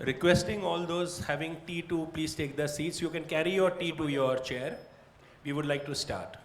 Requesting all those having tea to please take the seats. You can carry your tea to your chair. We would like to start.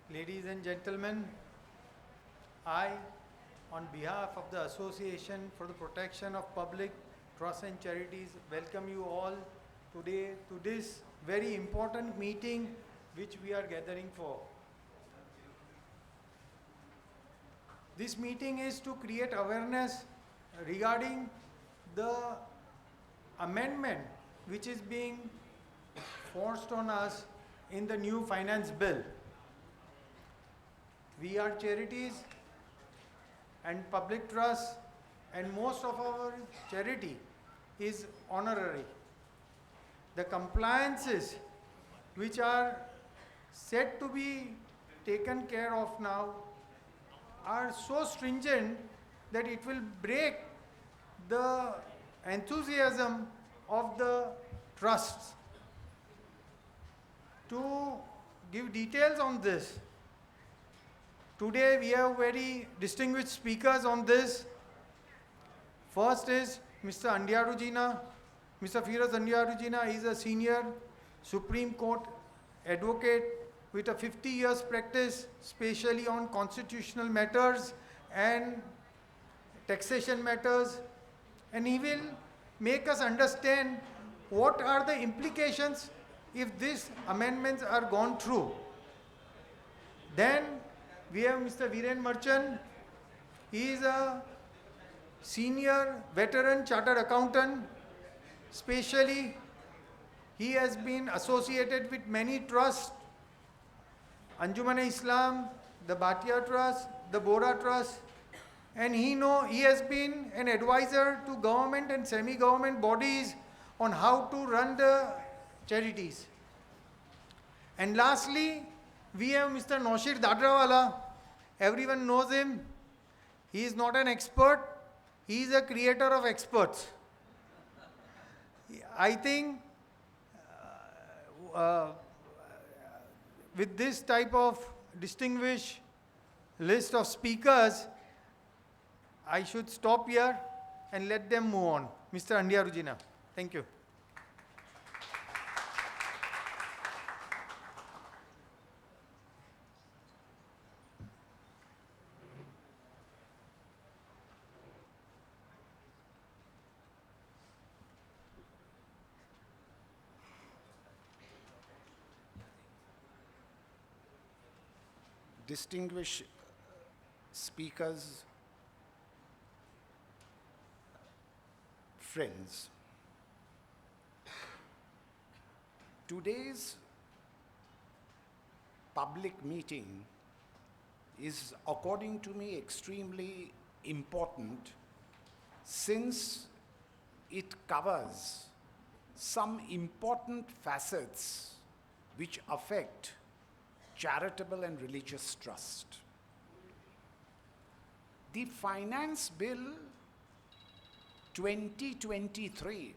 Ladies and gentlemen, I, on behalf of the Association for the Protection of Public Trusts and Charities, welcome you all today to this very important meeting which we are gathering for. This meeting is to create awareness regarding the amendment which is being forced on us in the new finance bill. We are charities and public trusts, and most of our charity is honorary. The compliances which are said to be taken care of now are so stringent that it will break the enthusiasm of the trusts. To give details on this, today we have very distinguished speakers on this. First is Mr. Andiarujina. Mr. Firoz Andiarujina is a senior Supreme Court advocate with a 50 years practice, especially on constitutional matters and taxation matters. And he will make us understand what are the implications if these amendments are gone through. Then we have Mr. Viren Merchant. He is a senior veteran chartered accountant. Specially, he has been associated with many trusts, Anjuman-e-Islam, the Bhatia Trust, the Bora Trust, and he has been an advisor to government and semi-government bodies on how to run the charities. And lastly, we have Mr. Naushir Dadrawala. Everyone knows him. He is not an expert. He is a creator of experts. I think with this type of distinguished list of speakers, I should stop here and let them move on. Mr. Andiarujina, thank you. Distinguished speakers, friends, today's public meeting is, according to me, extremely important since it covers some important facets which affect charitable and religious trust. The Finance Bill 2023,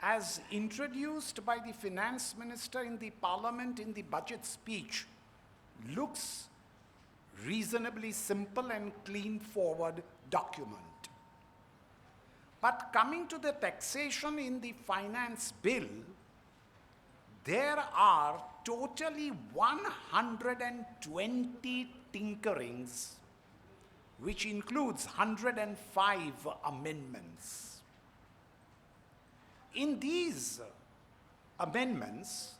as introduced by the Finance Minister in the Parliament in the budget speech, looks reasonably simple and clean forward document. But coming to the taxation in the Finance Bill, there are totally 120 tinkerings, which includes 105 amendments. In these amendments,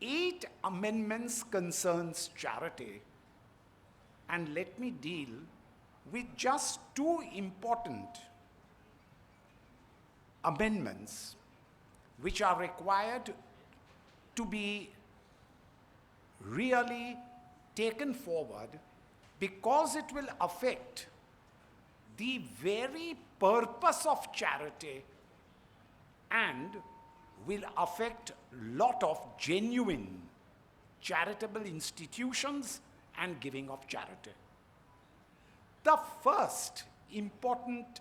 8 amendments concerns charity, and let me deal with just 2 important amendments which are required to be really taken forward because it will affect the very purpose of charity and will affect lot of genuine charitable institutions and giving of charity. The first important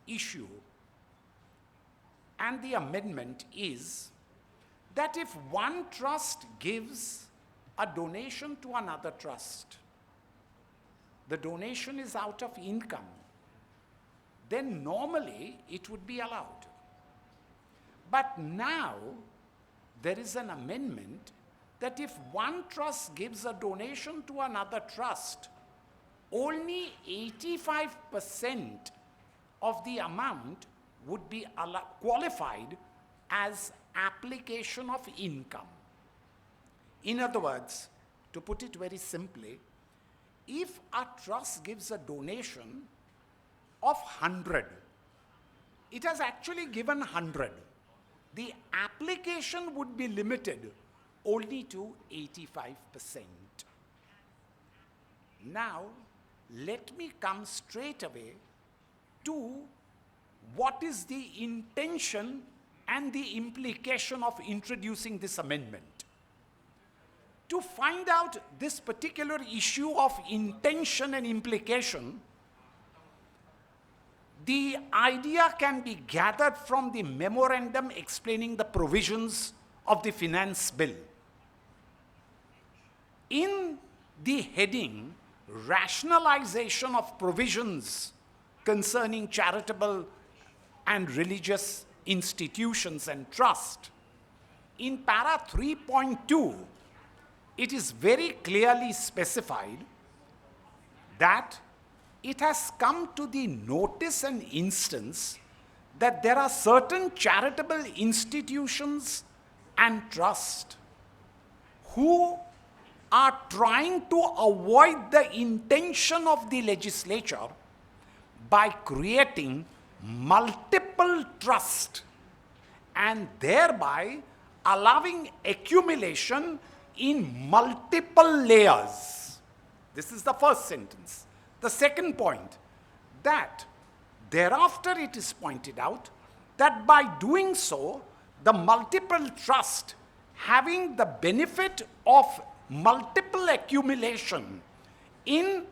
issue and the amendment is that if one trust gives a donation to another trust, the donation is out of income, then normally it would be allowed. But now there is an amendment that if one trust gives a donation to another trust, only 85% of the amount would be qualified as application of income. In other words, to put it very simply, if a trust gives a donation of 100, it has actually given 100. The application would be limited only to 85%. Now, let me come straight away to what is the intention and the implication of introducing this amendment. To find out this particular issue of intention and implication, the idea can be gathered from the memorandum explaining the provisions of the finance bill. In the heading, rationalization of provisions concerning charitable and religious institutions and trust, in para 3.2, it is very clearly specified that it has come to the notice and instance that there are certain charitable institutions and trusts who are trying to avoid the intention of the legislature by creating multiple trusts and thereby allowing accumulation in multiple layers. This is the first sentence. The second point, that thereafter it is pointed out that by doing so, the multiple trust having the benefit of multiple accumulation in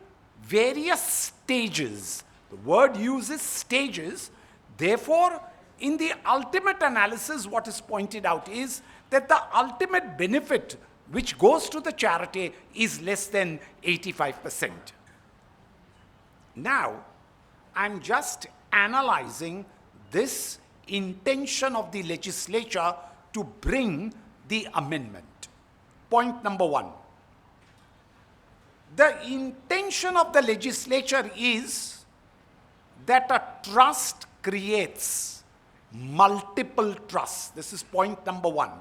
various stages. The word uses stages. Therefore, in the ultimate analysis, what is pointed out is that the ultimate benefit which goes to the charity is less than 85%. Now, I'm just analyzing this intention of the legislature to bring the amendment. Point number one. The intention of the legislature is that a trust creates multiple trusts. This is point number one.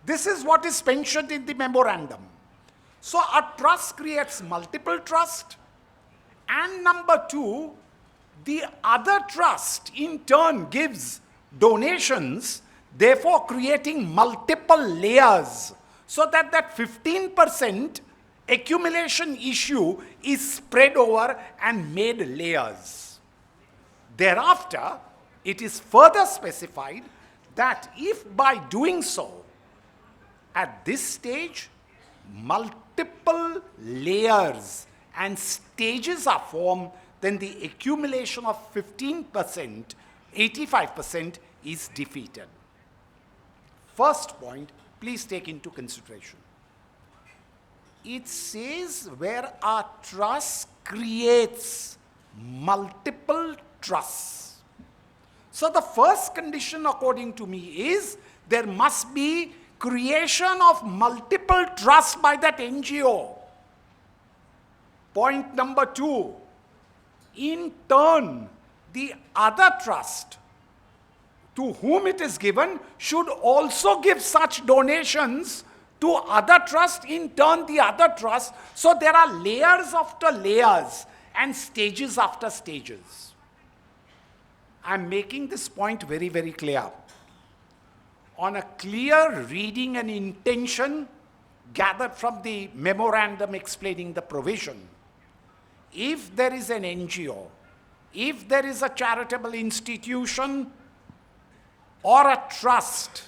This is what is mentioned in the memorandum. So a trust creates multiple trusts, and number two, the other trust in turn gives donations, therefore creating multiple layers, so that that 15% accumulation issue is spread over and made layers. Thereafter, it is further specified that if by doing so, at this stage, multiple layers and stages are formed, then the accumulation of 15%, 85% is defeated. First point, please take into consideration. It says where a trust creates multiple trusts. So the first condition, according to me, is there must be creation of multiple trusts by that NGO. Point number two, in turn, the other trust to whom it is given should also give such donations to other trusts, in turn the other trust. So there are layers after layers and stages after stages. I'm making this point very, very clear. On a clear reading and intention gathered from the memorandum explaining the provision, if there is an NGO, if there is a charitable institution or a trust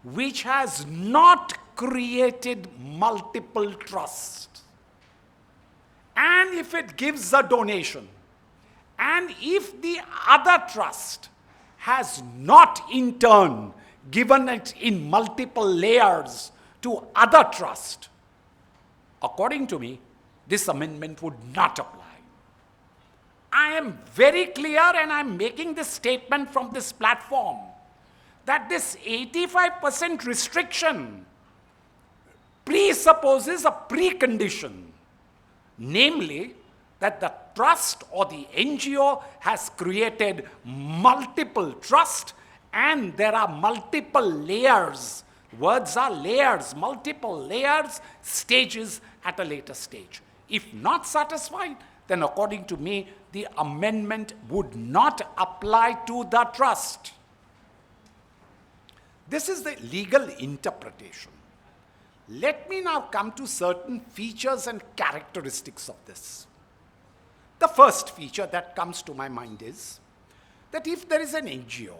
which has not created multiple trusts, and if it gives a donation, and if the other trust has not in turn given it in multiple layers to other trust, according to me, this amendment would not apply. I am very clear, and I am making this statement from this platform, that this 85% restriction presupposes a precondition, namely that the trust or the NGO has created multiple trust and there are multiple layers. Words are layers, multiple layers, stages at a later stage. If not satisfied, then according to me, the amendment would not apply to the trust. This is the legal interpretation. Let me now come to certain features and characteristics of this. The first feature that comes to my mind is that if there is an NGO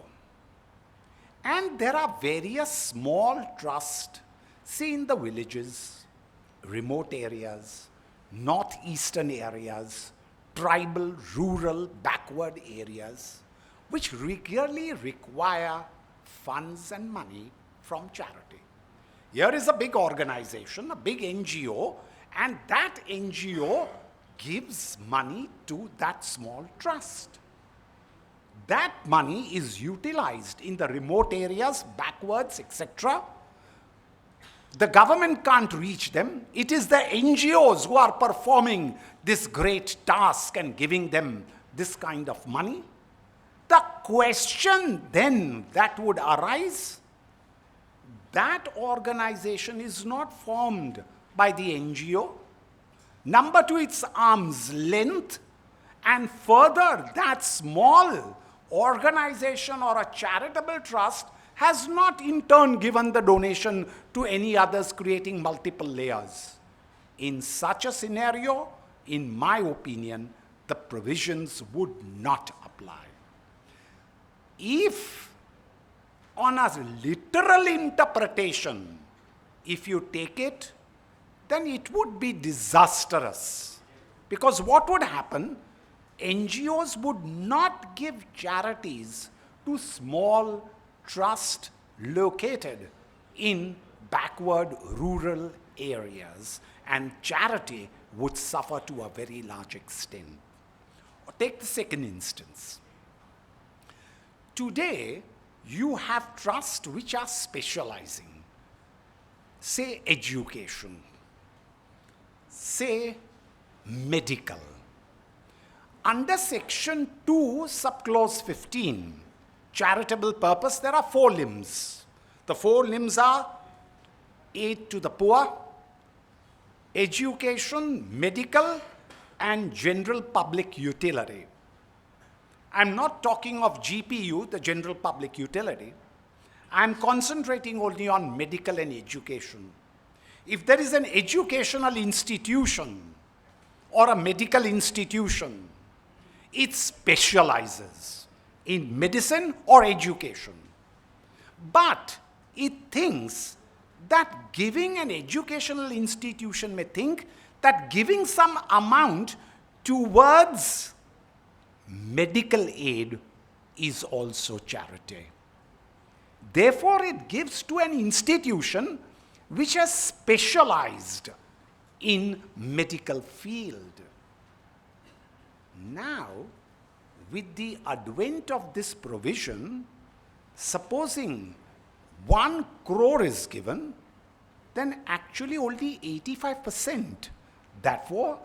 and there are various small trusts, say in the villages, remote areas, northeastern areas, tribal, rural, backward areas, which regularly require funds and money from charity. Here is a big organization, a big NGO, and that NGO gives money to that small trust. That money is utilized in the remote areas, backwards, etc. The government can't reach them. It is the NGOs who are performing this great task and giving them this kind of money. The question then that would arise, that organization is not formed by the NGO. Number two, it's arm's length. And further, that small organization or a charitable trust has not in turn given the donation to any others, creating multiple layers. In such a scenario, in my opinion, the provisions would not apply. If on a literal interpretation, if you take it, then it would be disastrous. Because what would happen? NGOs would not give charities to small trusts located in backward rural areas, and charity would suffer to a very large extent. Take the second instance. Today, you have trusts which are specializing. Say education, say medical. Under section 2, subclause 15, charitable purpose, there are 4 limbs. The 4 limbs are aid to the poor, education, medical, and general public utility. I'm not talking of GPU, the general public utility. I'm concentrating only on medical and education. If there is an educational institution or a medical institution, it specializes in medicine or education. But it thinks that giving an educational institution may think that giving some amount towards medical aid is also charity. Therefore, it gives to an institution which has specialized in medical field. Now, with the advent of this provision, supposing 1 crore is given, then actually only 85%. Therefore,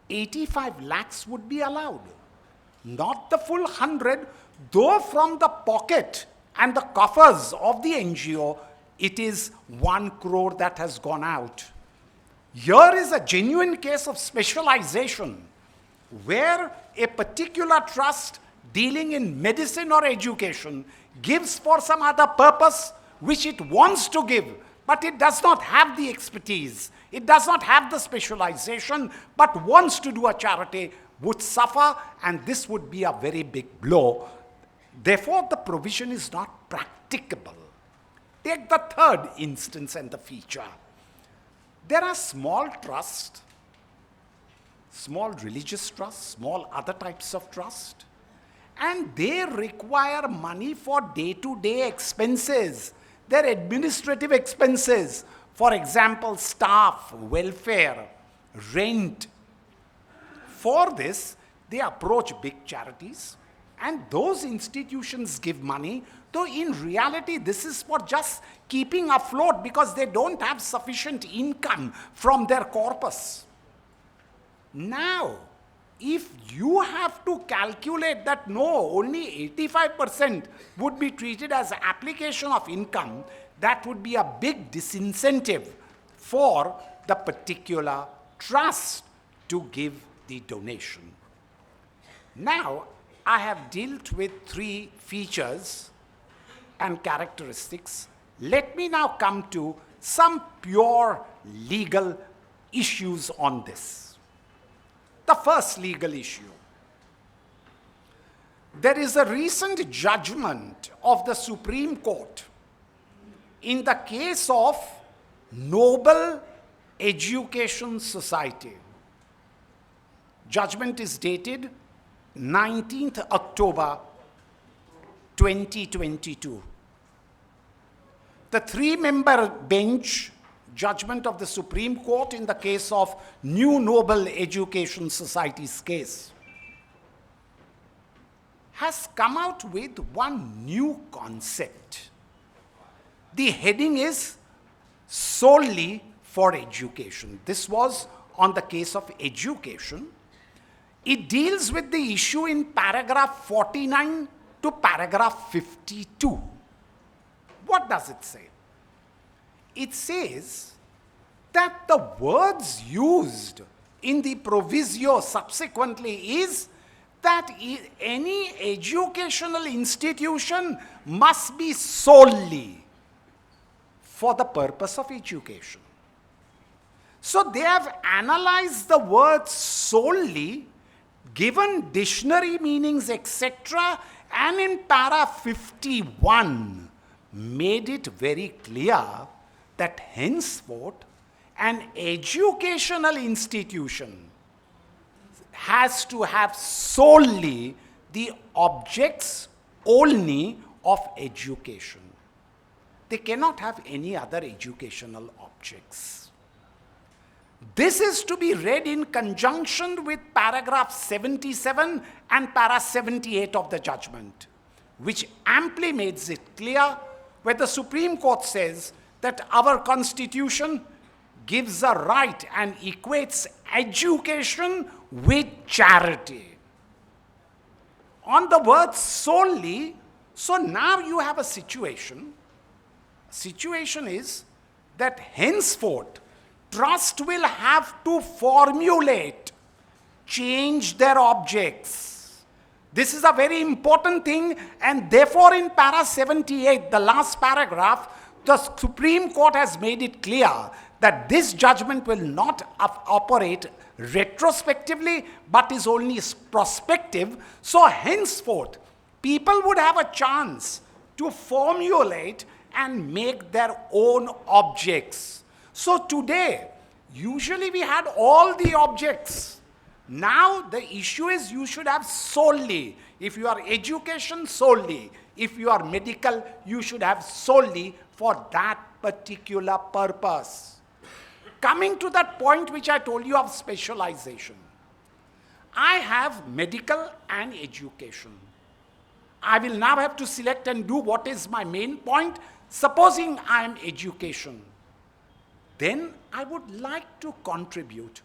85 lakhs would be allowed. Not the full 100, though from the pocket and the coffers of the NGO, it is 1 crore that has gone out. Here is a genuine case of specialization, where a particular trust dealing in medicine or education gives for some other purpose which it wants to give, but it does not have the expertise, it does not have the specialization, but wants to do a charity, would suffer, and this would be a very big blow. Therefore, the provision is not practicable. Take the third instance and the feature. There are small trusts, small religious trusts, small other types of trust, and they require money for day-to-day expenses, their administrative expenses, for example, staff, welfare, rent. For this, they approach big charities, and those institutions give money, though in reality this is for just keeping afloat because they don't have sufficient income from their corpus. Now, if you have to calculate that no, only 85% would be treated as application of income, that would be a big disincentive for the particular trust to give the donation. Now, I have dealt with 3 features and characteristics. Let me now come to some pure legal issues on this. The first legal issue. There is a recent judgment of the Supreme Court in the case of Noble Education Society. Judgment is dated 19th October 2022. The 3-member bench judgment of the Supreme Court in the case of New Noble Education Society's case has come out with one new concept. The heading is solely for education. This was on the case of education. It deals with the issue in paragraph 49 to paragraph 52. What does it say? It says that the words used in the proviso subsequently is that any educational institution must be solely for the purpose of education. So they have analyzed the word solely, given dictionary meanings, etc., and in para 51 made it very clear that henceforth an educational institution has to have solely the objects only of education. They cannot have any other educational objects. This is to be read in conjunction with paragraph 77 and para 78 of the judgment, which amply makes it clear where the Supreme Court says that our Constitution gives a right and equates education with charity. On the word solely, so now you have a situation. Situation is that henceforth, trust will have to formulate, change their objects. This is a very important thing, and therefore in para 78, the last paragraph, the Supreme Court has made it clear that this judgment will not operate retrospectively, but is only prospective. So henceforth, people would have a chance to formulate and make their own objects. So today, usually we had all the objects. Now the issue is you should have solely. If you are education, solely. If you are medical, you should have solely for that particular purpose. Coming to that point which I told you of specialization. I have medical and education. I will now have to select and do what is my main point. Supposing I am education, then I would like to contribute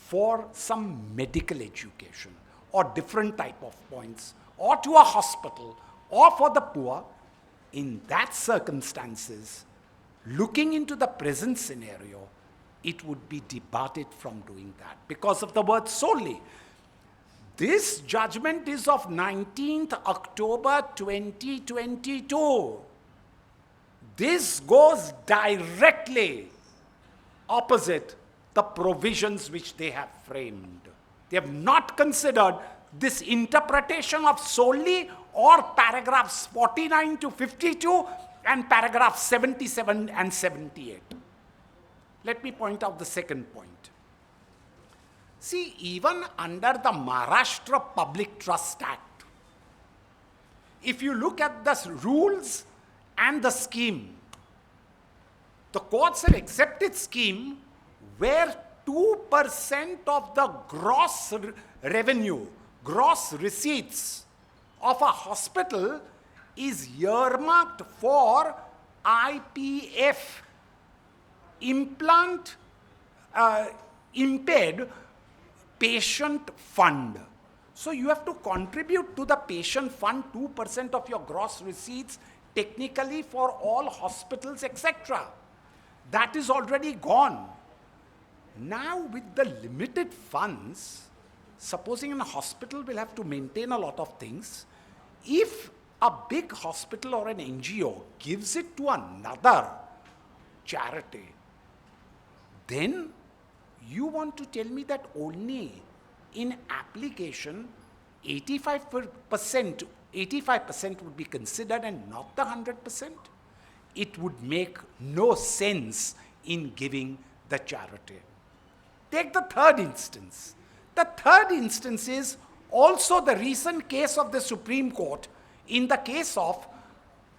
for some medical education or different type of points, or to a hospital, or for the poor. In that circumstances, looking into the present scenario, it would be debarred from doing that because of the word solely. This judgment is of 19th October 2022. This goes directly opposite the provisions which they have framed. They have not considered this interpretation of solely or paragraphs 49 to 52 and paragraphs 77 and 78. Let me point out the second point. See, even under the Maharashtra Public Trust Act, if you look at the rules and the scheme, the courts have accepted scheme where 2% of the gross revenue, gross receipts of a hospital is earmarked for IPF, impaired patient fund. So you have to contribute to the patient fund 2% of your gross receipts technically for all hospitals, etc. That is already gone. Now with the limited funds, supposing a hospital will have to maintain a lot of things, if a big hospital or an NGO gives it to another charity, then you want to tell me that only in application 85% would be considered and not the 100%? It would make no sense in giving the charity. Take the third instance. The third instance is also the recent case of the Supreme Court in the case of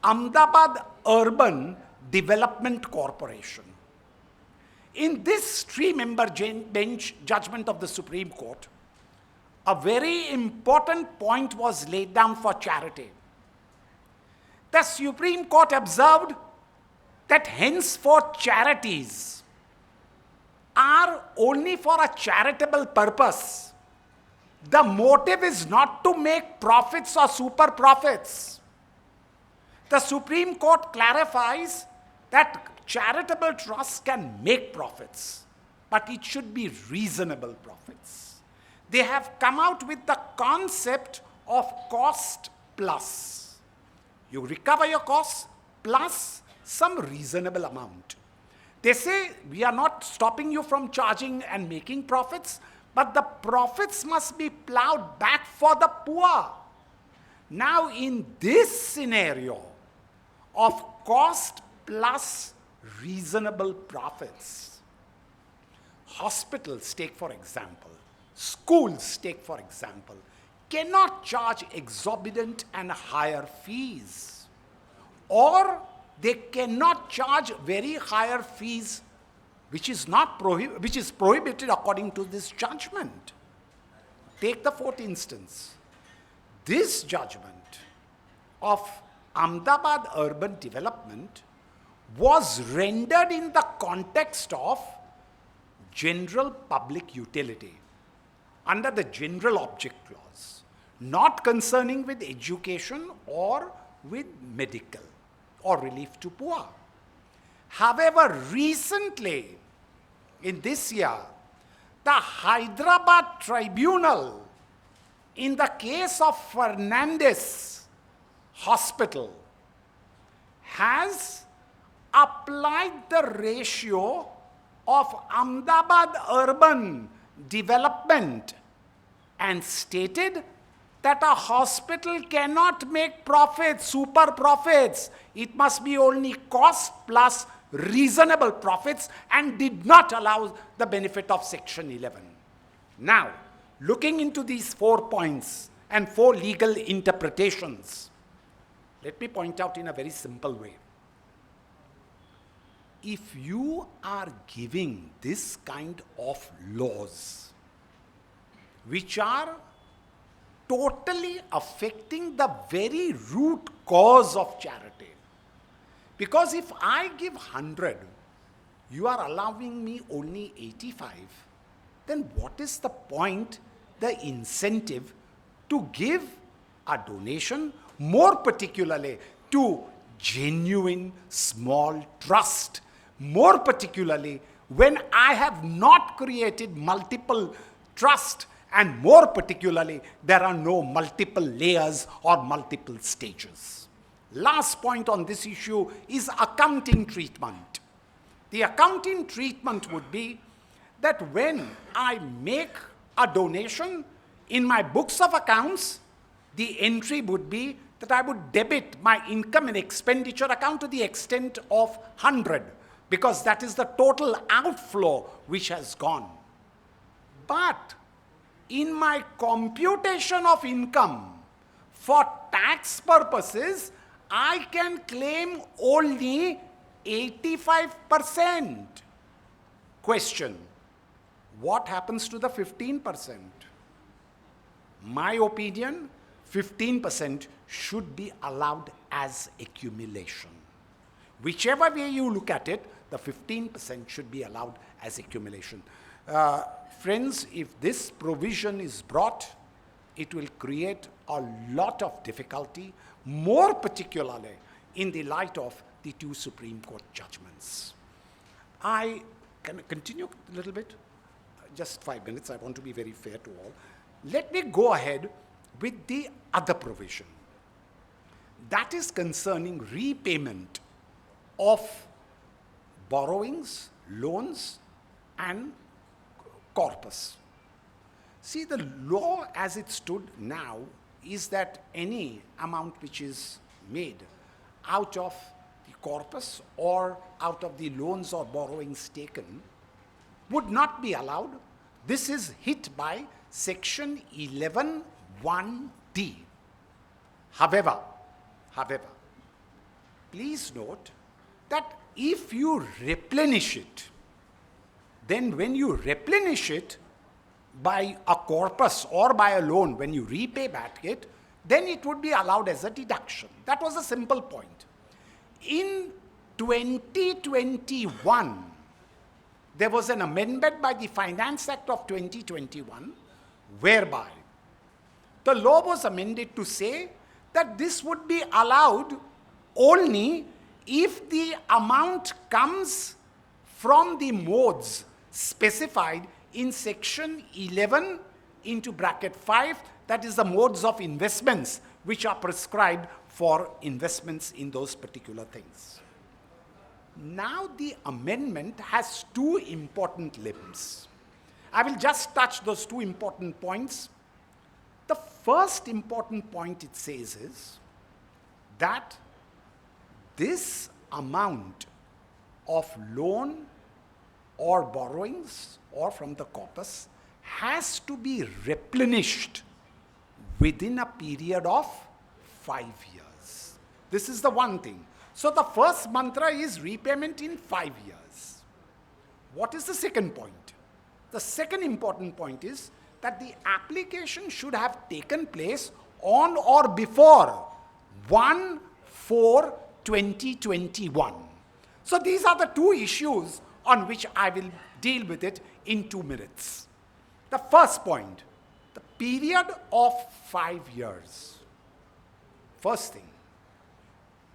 Ahmedabad Urban Development Corporation. In this three-member bench judgment of the Supreme Court, a very important point was laid down for charity. The Supreme Court observed that henceforth charities are only for a charitable purpose. The motive is not to make profits or super profits. The Supreme Court clarifies that charitable trusts can make profits, but it should be reasonable profits. They have come out with the concept of cost plus. You recover your costs plus some reasonable amount. They say, we are not stopping you from charging and making profits, but the profits must be plowed back for the poor. Now, in this scenario of cost plus reasonable profits, hospitals, take for example, schools, take for example, cannot charge exorbitant and higher fees, or they cannot charge very higher fees, which is prohibited according to this judgment. Take the fourth instance. This judgment of Ahmedabad Urban Development was rendered in the context of general public utility under the General Object Clause, not concerning with education or with medical or relief to poor. However, recently, in this year, the Hyderabad Tribunal, in the case of Fernandez Hospital, has applied the ratio of Ahmedabad Urban Development and stated that a hospital cannot make profits, super profits. It must be only cost plus reasonable profits, and did not allow the benefit of Section 11. Now, looking into these 4 points and 4 legal interpretations, let me point out in a very simple way. If you are giving this kind of laws, which are totally affecting the very root cause of charity, because if I give 100, you are allowing me only 85, then what is the point, the incentive to give a donation, more particularly to genuine small trust, more particularly when I have not created multiple trust, and more particularly there are no multiple layers or multiple stages. last point on this issue is accounting treatment. The accounting treatment would be that when I make a donation in my books of accounts, the entry would be that I would debit my income and expenditure account to the extent of 100, because that is the total outflow which has gone. But in my computation of income, for tax purposes, I can claim only 85%. Question: what happens to the 15%? My opinion, 15% should be allowed as accumulation. Whichever way you look at it, the 15% should be allowed as accumulation. Friends, if this provision is brought, it will create a lot of difficulty, more particularly in the light of the 2 Supreme Court judgments. I can continue a little bit? Just 5 minutes, I want to be very fair to all. Let me go ahead with the other provision. That is concerning repayment of borrowings, loans, and corpus. See, the law as it stood now is that any amount which is made out of the corpus or out of the loans or borrowings taken would not be allowed. This is hit by section 11(1)(d). However, please note that if you replenish it, then when you replenish it by a corpus or by a loan, when you repay back it, then it would be allowed as a deduction. That was a simple point. In 2021, there was an amendment by the Finance Act of 2021, whereby the law was amended to say that this would be allowed only if the amount comes from the modes specified in section 11 into bracket 5, that is the modes of investments which are prescribed for investments in those particular things. Now the amendment has 2 important limbs. I will just touch those 2 important points. The first important point it says is that this amount of loan or borrowings or from the corpus has to be replenished within a period of 5 years. This is the one thing. So the first mantra is repayment in 5 years. What is the second point? The second important point is that the application should have taken place on or before 1/4/2021. So these are the 2 issues on which I will deal with it in 2 minutes. The first point, the period of 5 years. First thing,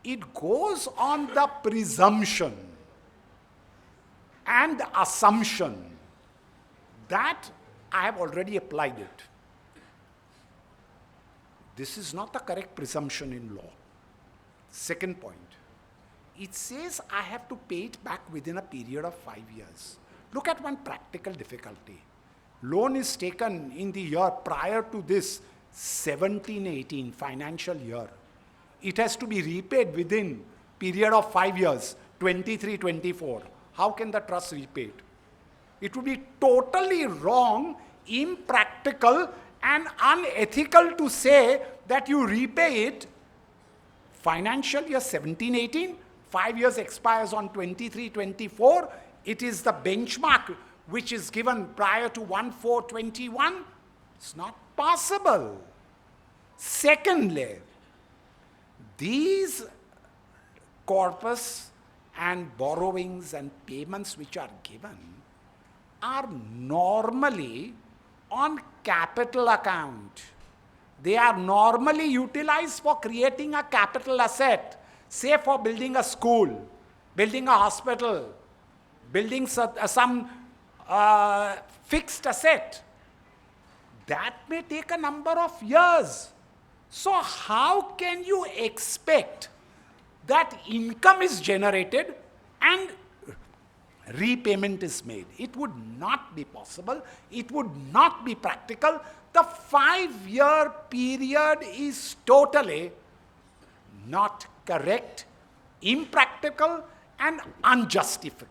it goes on the presumption and the assumption that I have already applied it. This is not the correct presumption in law. Second point, it says I have to pay it back within a period of 5 years. Look at one practical difficulty. Loan is taken in the year prior to this 17-18 financial year. It has to be repaid within period of 5 years, 23-24. How can the trust repay it? It would be totally wrong, impractical, and unethical to say that you repay it financial year 17-18, 5 years expires on 23-24. It is the benchmark which is given prior to 1/4/21. It's not possible. Secondly, these corpus and borrowings and payments which are given are normally on capital account. They are normally utilized for creating a capital asset, say for building a school, building a hospital, building some fixed asset. That may take a number of years. So how can you expect that income is generated and repayment is made. It would not be possible. It would not be practical. The 5-year period is totally not correct, impractical, and unjustified.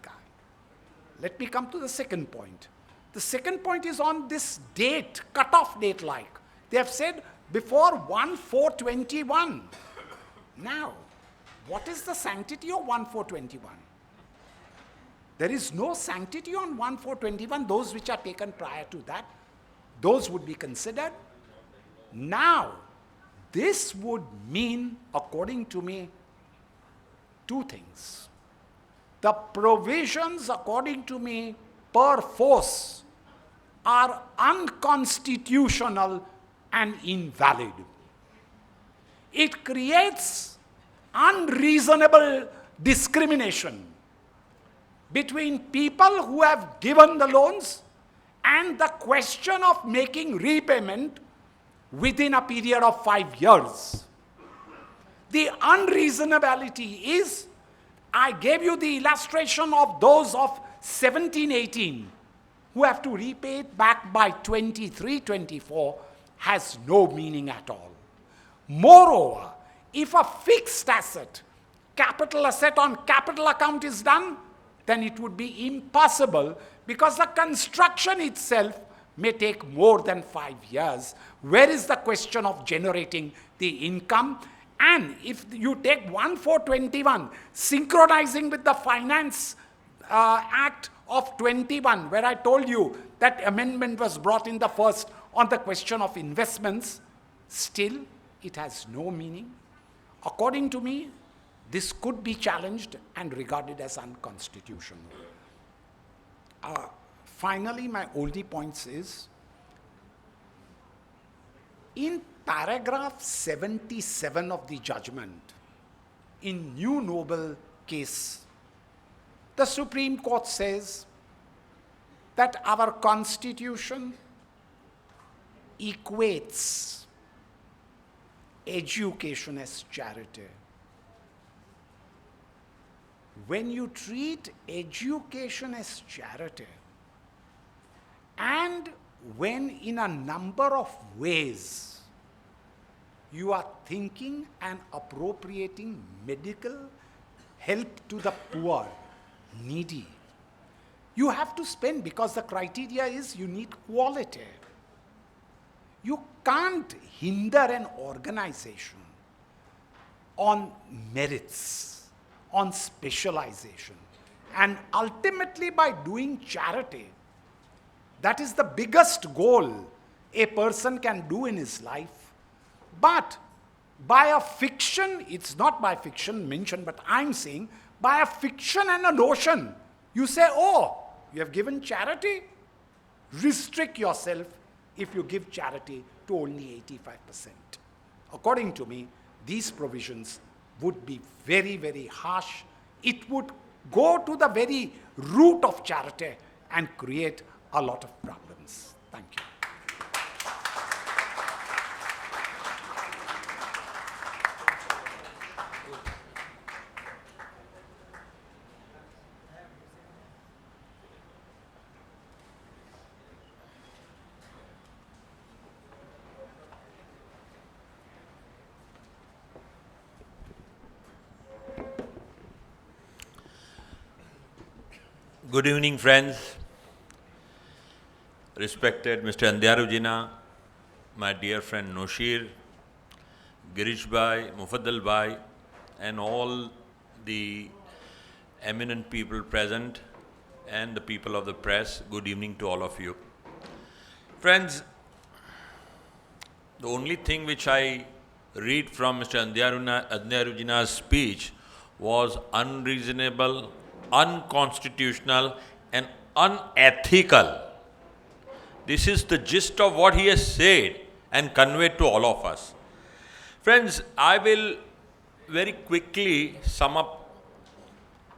Let me come to the second point. The second point is on this date, cut-off date like. They have said before 1/4/21. Now, what is the sanctity of 1/4/21? There is no sanctity on 1/4/21. Those which are taken prior to that, those would be considered. Now, this would mean, according to me, two things. The provisions, according to me, per force, are unconstitutional and invalid. It creates unreasonable discrimination between people who have given the loans and the question of making repayment within a period of 5 years. The unreasonability is, I gave you the illustration of those of 17-18 who have to repay it back by 23-24 has no meaning at all. Moreover, if a fixed asset, capital asset on capital account is done, then it would be impossible because the construction itself may take more than 5 years. Where is the question of generating the income? And if you take 1/4/21, synchronizing with the Finance Act of 21, where I told you that amendment was brought in the first on the question of investments, still it has no meaning. According to me, this could be challenged and regarded as unconstitutional. Finally, my oldie points is, in paragraph 77 of the judgment, in New Noble case, the Supreme Court says that our Constitution equates education as charity. When you treat education as charity, and when in a number of ways you are thinking and appropriating medical help to the poor, needy, you have to spend, because the criteria is you need quality. You can't hinder an organization on merits, on specialization. And ultimately, by doing charity, that is the biggest goal a person can do in his life. But by a fiction, it's not by fiction mentioned, but I'm saying by a fiction and a notion, you say, oh, you have given charity, restrict yourself if you give charity to only 85%. According to me, these provisions would be very, very harsh. It would go to the very root of charity and create a lot of problems. Thank you. Good evening, friends. Respected Mr. Andyaru Jina, my dear friend Noshir, Girish Bhai, Mufaddal Bhai, and all the eminent people present and the people of the press, good evening to all of you. Friends, the only thing which I read from Mr. Andyaru Jina's speech was unreasonable, unconstitutional, and unethical. This is the gist of what he has said and conveyed to all of us. Friends, I will very quickly sum up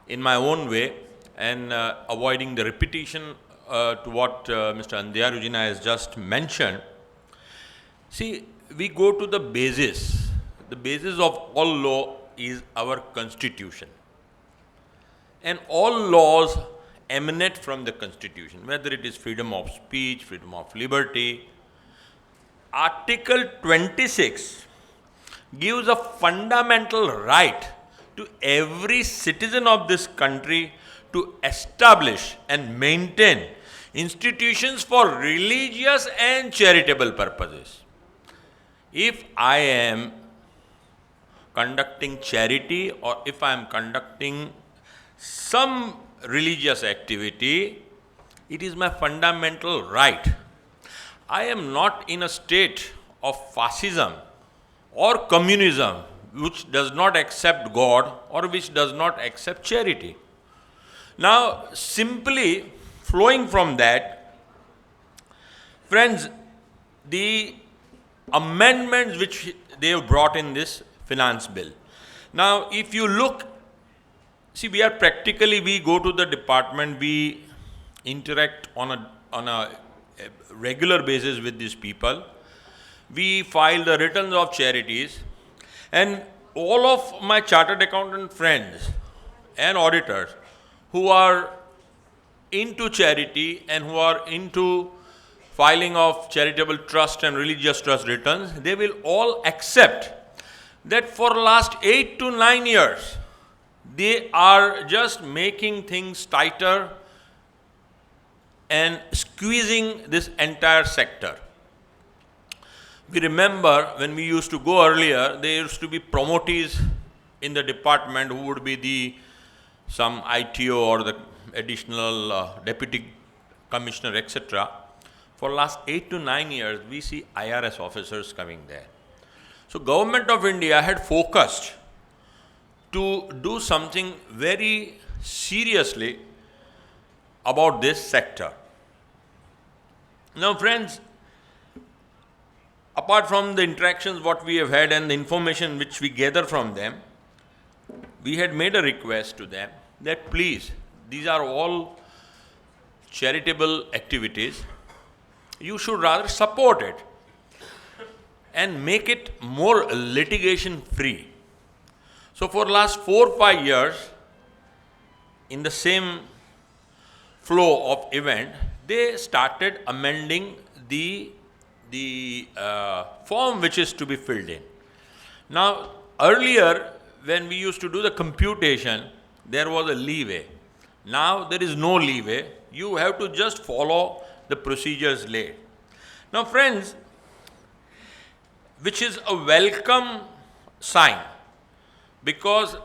in my own way and avoiding the repetition to what Mr. Andyaru Jina has just mentioned. See, we go to the basis. The basis of all law is our constitution. And all laws emanate from the constitution, whether it is freedom of speech, freedom of liberty. Article 26 gives a fundamental right to every citizen of this country to establish and maintain institutions for religious and charitable purposes. If I am conducting charity or if I am conducting some religious activity, it is my fundamental right. I am not in a state of fascism or communism which does not accept God or which does not accept charity. Now, simply flowing from that, friends, the amendments which they have brought in this finance bill. Now, if you look, see, we go to the department, we interact on a regular basis with these people. We file the returns of charities, and all of my chartered accountant friends and auditors who are into charity and who are into filing of charitable trust and religious trust returns, they will all accept that for last 8 to 9 years, they are just making things tighter and squeezing this entire sector. We remember when we used to go earlier, there used to be promotees in the department who would be some ITO or the additional deputy commissioner, etc. For last 8 to 9 years, we see IRS officers coming there. So Government of India had focused to do something very seriously about this sector. Now friends, apart from the interactions what we have had and the information which we gather from them, we had made a request to them that please, these are all charitable activities, you should rather support it and make it more litigation free. So for last 4 or 5 years, in the same flow of event, they started amending the form which is to be filled in. Now, earlier, when we used to do the computation, there was a leeway. Now, there is no leeway. You have to just follow the procedures laid. Now, friends, which is a welcome sign, because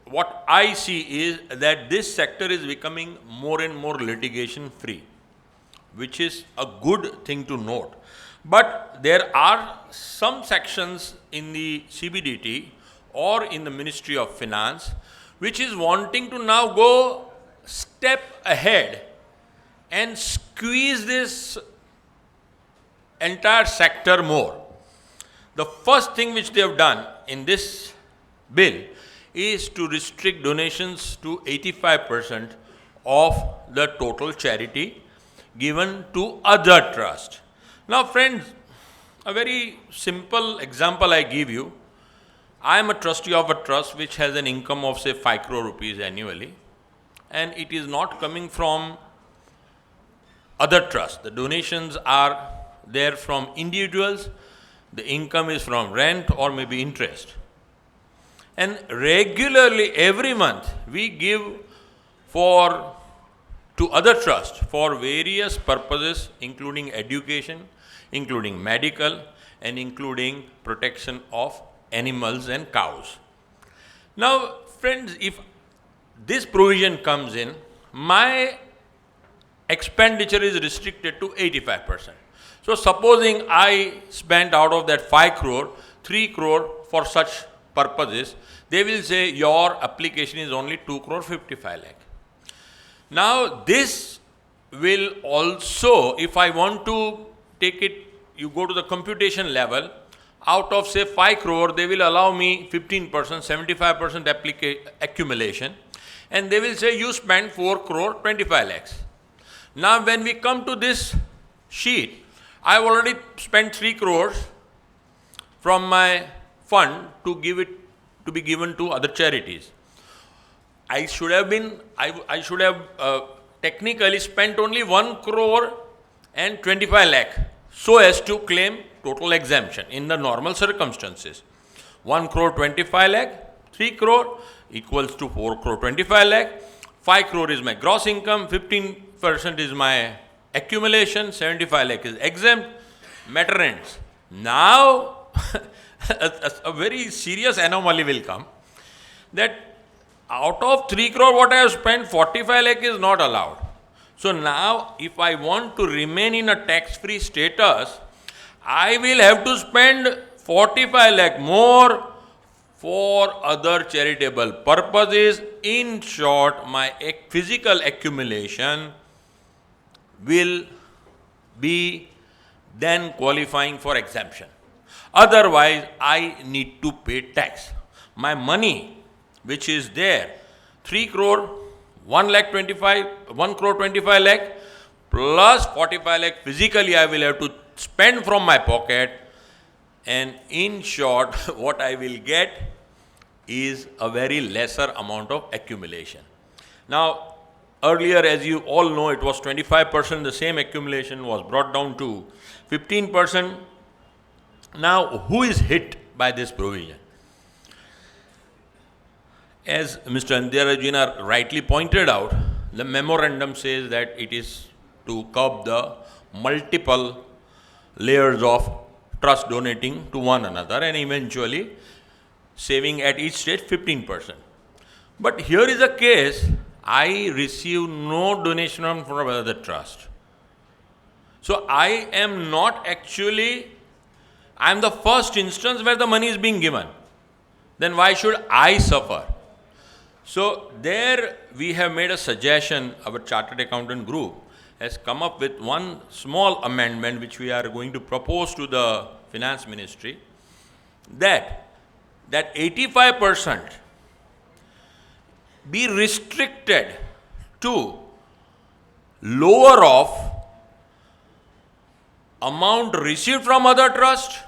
what I see is that this sector is becoming more and more litigation free, which is a good thing to note. But there are some sections in the CBDT or in the Ministry of Finance which is wanting to now go step ahead and squeeze this entire sector more. The first thing which they have done in this bill is to restrict donations to 85% of the total charity given to other trusts. Now friends, a very simple example I give you. I am a trustee of a trust which has an income of say 5 crore rupees annually, and it is not coming from other trusts. The donations are there from individuals, the income is from rent or maybe interest. And regularly every month we give to other trusts for various purposes, including education, including medical, and including protection of animals and cows. Now, friends, if this provision comes in, my expenditure is restricted to 85%. So, supposing I spent out of that 5 crore, 3 crore for such purposes, they will say your application is only 2 crore 55 lakh. Now, this will also, if I want to take it, you go to the computation level, out of say 5 crore, they will allow me 15%, 75% accumulation, and they will say you spent 4 crore 25 lakhs. Now, when we come to this sheet, I have already spent 3 crores from my fund to give it to be given to other charities. I should have technically spent only 1 crore and 25 lakh so as to claim total exemption in the normal circumstances. 1 crore 25 lakh, 3 crore equals to 4 crore 25 lakh, 5 crore is my gross income, 15% is my accumulation, 75 lakh is exempt, matter ends. Now, a very serious anomaly will come that out of 3 crore what I have spent, 45 lakh is not allowed. So now, if I want to remain in a tax-free status, I will have to spend 45 lakh more for other charitable purposes. In short, my physical accumulation will be then qualifying for exemption. Otherwise, I need to pay tax. My money, which is there, 3 crore, 1 crore 25 lakh, plus 45 lakh physically I will have to spend from my pocket, and in short, what I will get is a very lesser amount of accumulation. Now, earlier, as you all know, it was 25%, the same accumulation was brought down to 15%. Now, who is hit by this provision? As Mr. Andhyarujina rightly pointed out, the memorandum says that it is to curb the multiple layers of trust donating to one another and eventually saving at each stage 15%. But here is a case, I receive no donation from other trust. So I am not actually, I am the first instance where the money is being given. Then why should I suffer? So there we have made a suggestion, our chartered accountant group has come up with one small amendment which we are going to propose to the finance ministry, that 85% be restricted to lower of amount received from other trust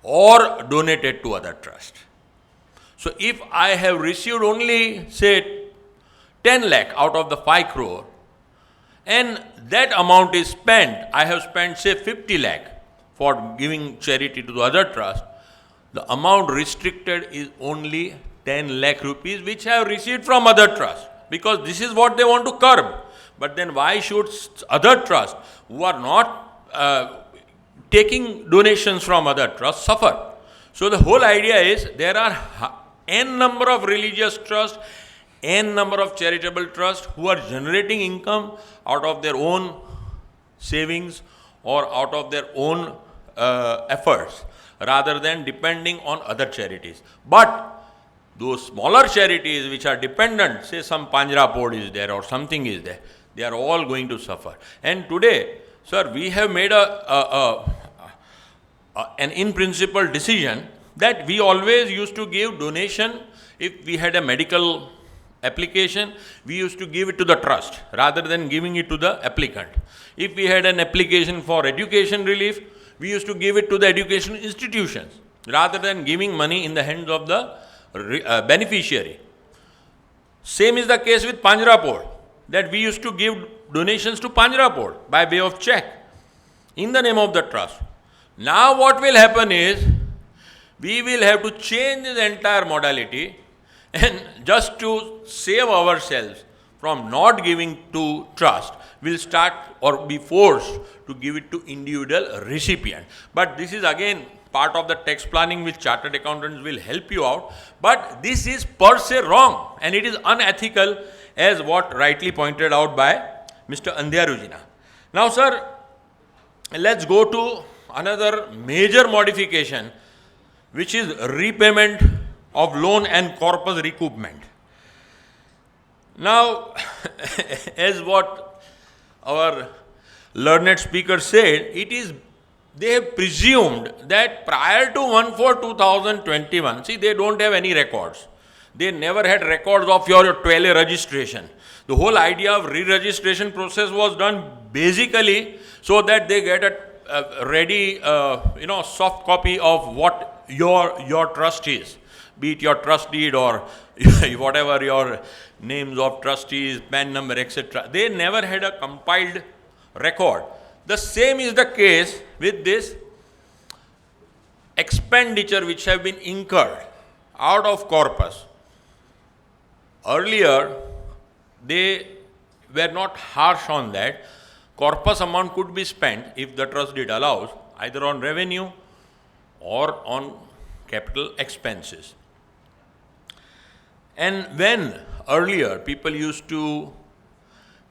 or donated to other trust. So if I have received only, say, 10 lakh out of the 5 crore, and that amount is spent, I have spent, say, 50 lakh for giving charity to the other trust, the amount restricted is only 10 lakh rupees which I have received from other trust, because this is what they want to curb. But then why should other trusts who are not taking donations from other trusts suffer? So the whole idea is there are n number of religious trusts, n number of charitable trusts who are generating income out of their own savings or out of their own efforts, rather than depending on other charities. But those smaller charities which are dependent, say some Panjra board is there or something is there, they are all going to suffer. And today, sir, we have made an in principle decision that we always used to give donation. If we had a medical application, we used to give it to the trust rather than giving it to the applicant. If we had an application for education relief, we used to give it to the education institutions rather than giving money in the hands of the beneficiary. Same is the case with Panjra board, that we used to give donations to Panjra board by way of check in the name of the trust. Now what will happen is, we will have to change the entire modality, and just to save ourselves from not giving to trust, we'll start or be forced to give it to individual recipient. But this is again part of the tax planning which chartered accountants will help you out. But this is per se wrong and it is unethical, as what rightly pointed out by Mr. Andhyarujina. Now, sir, let's go to another major modification, which is repayment of loan and corpus recoupment. Now, as what our learned speaker said, they have presumed that prior to 1/4/2021, see, they don't have any records. They never had records of your 12A registration. The whole idea of re-registration process was done basically so that they get a ready, soft copy of what your trustees, be it your trust deed or whatever your names of trustees, PAN number, etc. They never had a compiled record. The same is the case with this expenditure which have been incurred out of corpus. Earlier, they were not harsh on that. Corpus amount could be spent, if the trust deed allows, either on revenue or on capital expenses. And when earlier people used to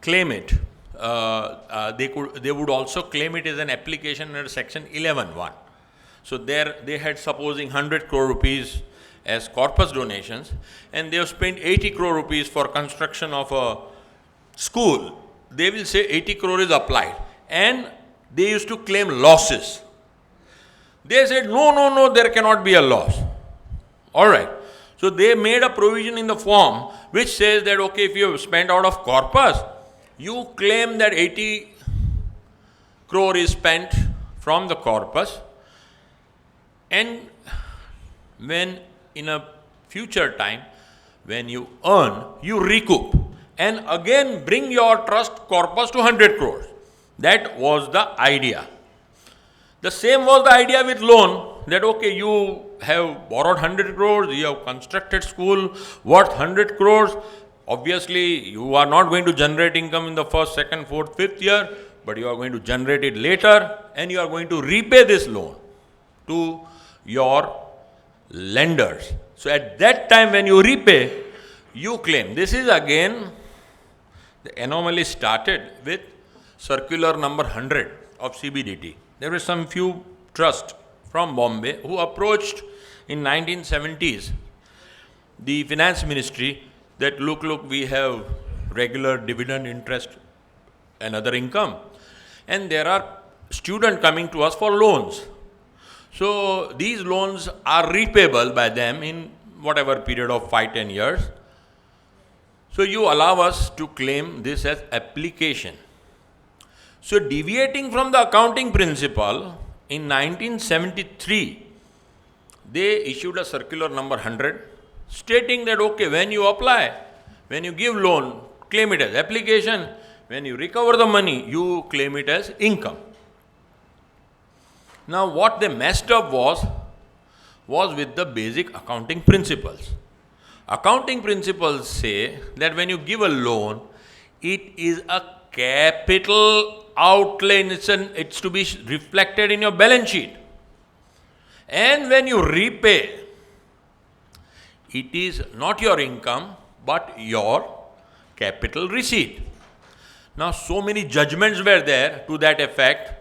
claim it, they would also claim it as an application under section 11(1). So there they had supposing 100 crore rupees as corpus donations, and they have spent 80 crore rupees for construction of a school. They will say 80 crore is applied, and they used to claim losses. They said, no, there cannot be a loss. All right. So they made a provision in the form which says that, okay, if you have spent out of corpus, you claim that 80 crore is spent from the corpus, and when in a future time, when you earn, you recoup and again bring your trust corpus to 100 crores. That was the idea. The same was the idea with loan, that okay, you have borrowed 100 crores, you have constructed school worth 100 crores. Obviously, you are not going to generate income in the first, second, fourth, fifth year, but you are going to generate it later, and you are going to repay this loan to your lenders. So at that time when you repay, you claim. This is again, the anomaly started with circular number 100 of CBDT. There were some few trusts from Bombay who approached in 1970s the finance ministry that look, we have regular dividend interest and other income, and there are students coming to us for loans. So these loans are repayable by them in whatever period of 5-10 years. So you allow us to claim this as application. So deviating from the accounting principle, in 1973, they issued a circular number 100 stating that, okay, when you apply, when you give loan, claim it as application. When you recover the money, you claim it as income. Now what they messed up was with the basic accounting principles. Accounting principles say that when you give a loan, it is a capital outlay, it's to be reflected in your balance sheet. And when you repay, it is not your income, but your capital receipt. Now, so many judgments were there to that effect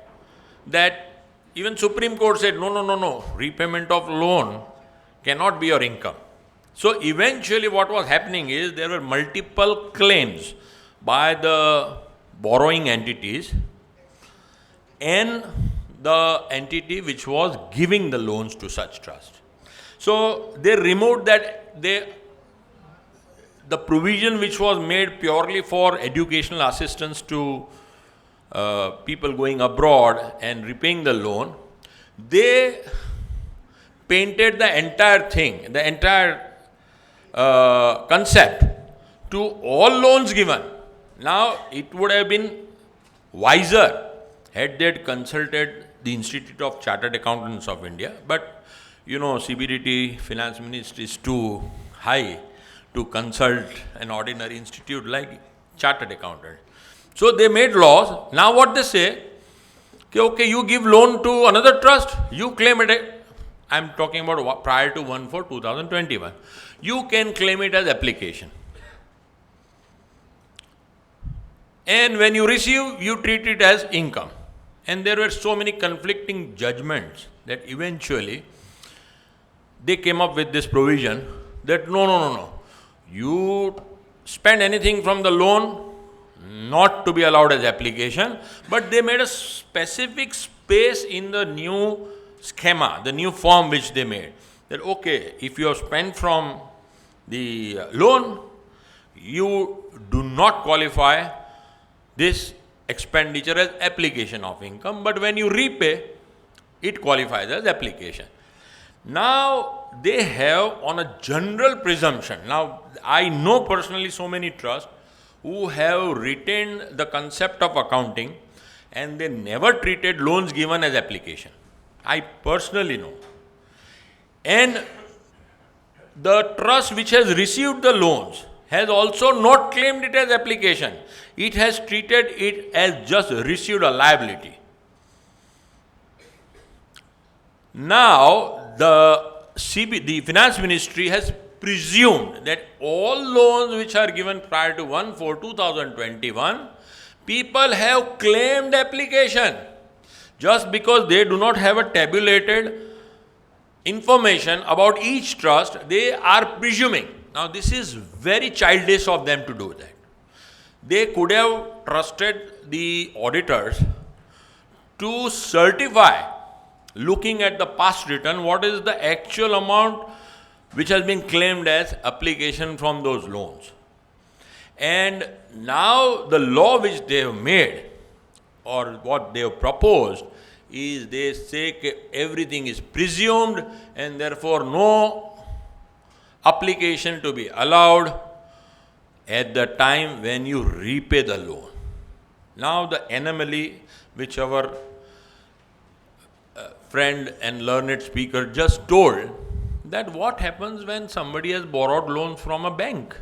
that even Supreme Court said, no, repayment of loan cannot be your income. So eventually what was happening is there were multiple claims by the borrowing entities and the entity which was giving the loans to such trust. So they removed that, the provision which was made purely for educational assistance to people going abroad and repaying the loan. They painted the entire thing, the entire concept to all loans given. Now, it would have been wiser had they consulted the Institute of Chartered Accountants of India, but you know, CBDT, Finance Ministry is too high to consult an ordinary institute like Chartered Accountant. So they made laws. Now what they say, okay, you give loan to another trust, you claim it. I'm talking about prior to 1/4/2021. You can claim it as application. And when you receive, you treat it as income. And there were so many conflicting judgments that eventually they came up with this provision that no. You spend anything from the loan, not to be allowed as application, but they made a specific space in the new schema, the new form which they made, that okay, if you have spent from the loan, you do not qualify this expenditure as application of income, but when you repay, it qualifies as application. Now they have on a general presumption. Now I know personally so many trusts who have retained the concept of accounting and they never treated loans given as application. I personally know. And the trust which has received the loans has also not claimed it as application. It has treated it as just received a liability. Now, the finance ministry has presumed that all loans which are given prior to 1/4/2021, people have claimed application. Just because they do not have a tabulated information about each trust, they are presuming. Now, this is very childish of them to do that. They could have trusted the auditors to certify, looking at the past return, what is the actual amount which has been claimed as application from those loans. And now the law which they have made, or what they have proposed, is they say everything is presumed and therefore no application to be allowed at the time when you repay the loan. Now the anomaly which our friend and learned speaker just told, that what happens when somebody has borrowed loans from a bank.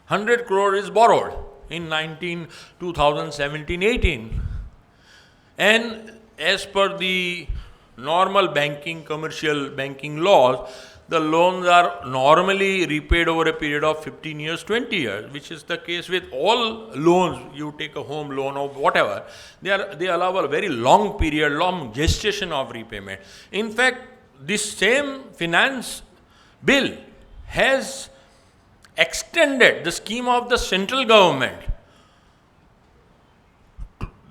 100 crore is borrowed in 2017-18. And as per the normal banking, commercial banking laws, the loans are normally repaid over a period of 15 years, 20 years, which is the case with all loans. You take a home loan or whatever, they allow a very long period, long gestation of repayment. In fact, this same finance bill has extended the scheme of the central government,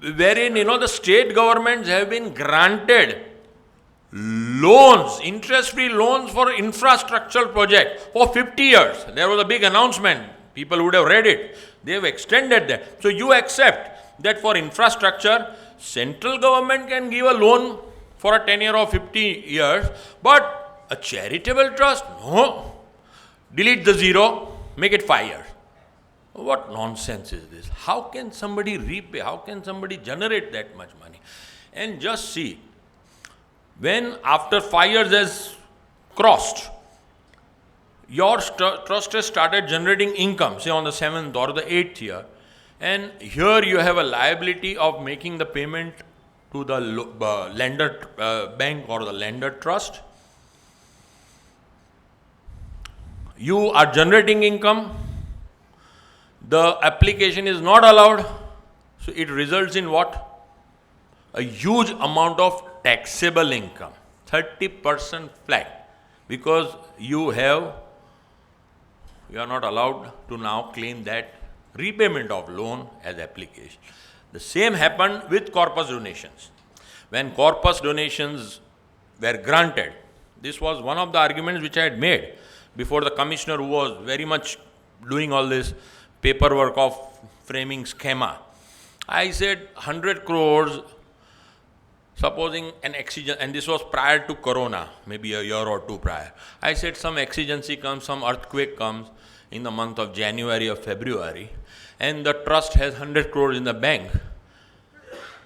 wherein the state governments have been granted loans, interest-free loans for infrastructural projects for 50 years. There was a big announcement. People would have read it. They have extended that. So you accept that for infrastructure, central government can give a loan for a 10 year or 50 years, but a charitable trust, no. Delete the zero, make it 5 years. What nonsense is this? How can somebody repay? How can somebody generate that much money? And just see, when after 5 years has crossed, your trust has started generating income, say on the 7th or the 8th year, and here you have a liability of making the payment to the lender bank or the lender trust. You are generating income, the application is not allowed, so it results in what? A huge amount of taxable income, 30% flat, because you are not allowed to now claim that repayment of loan as application. The same happened with corpus donations. When corpus donations were granted, this was one of the arguments which I had made before the commissioner, who was very much doing all this paperwork of framing schema. I said 100 crores, supposing an exigence, and this was prior to Corona, maybe a year or two prior. I said some exigency comes, some earthquake comes in the month of January or February, and the trust has 100 crores in the bank.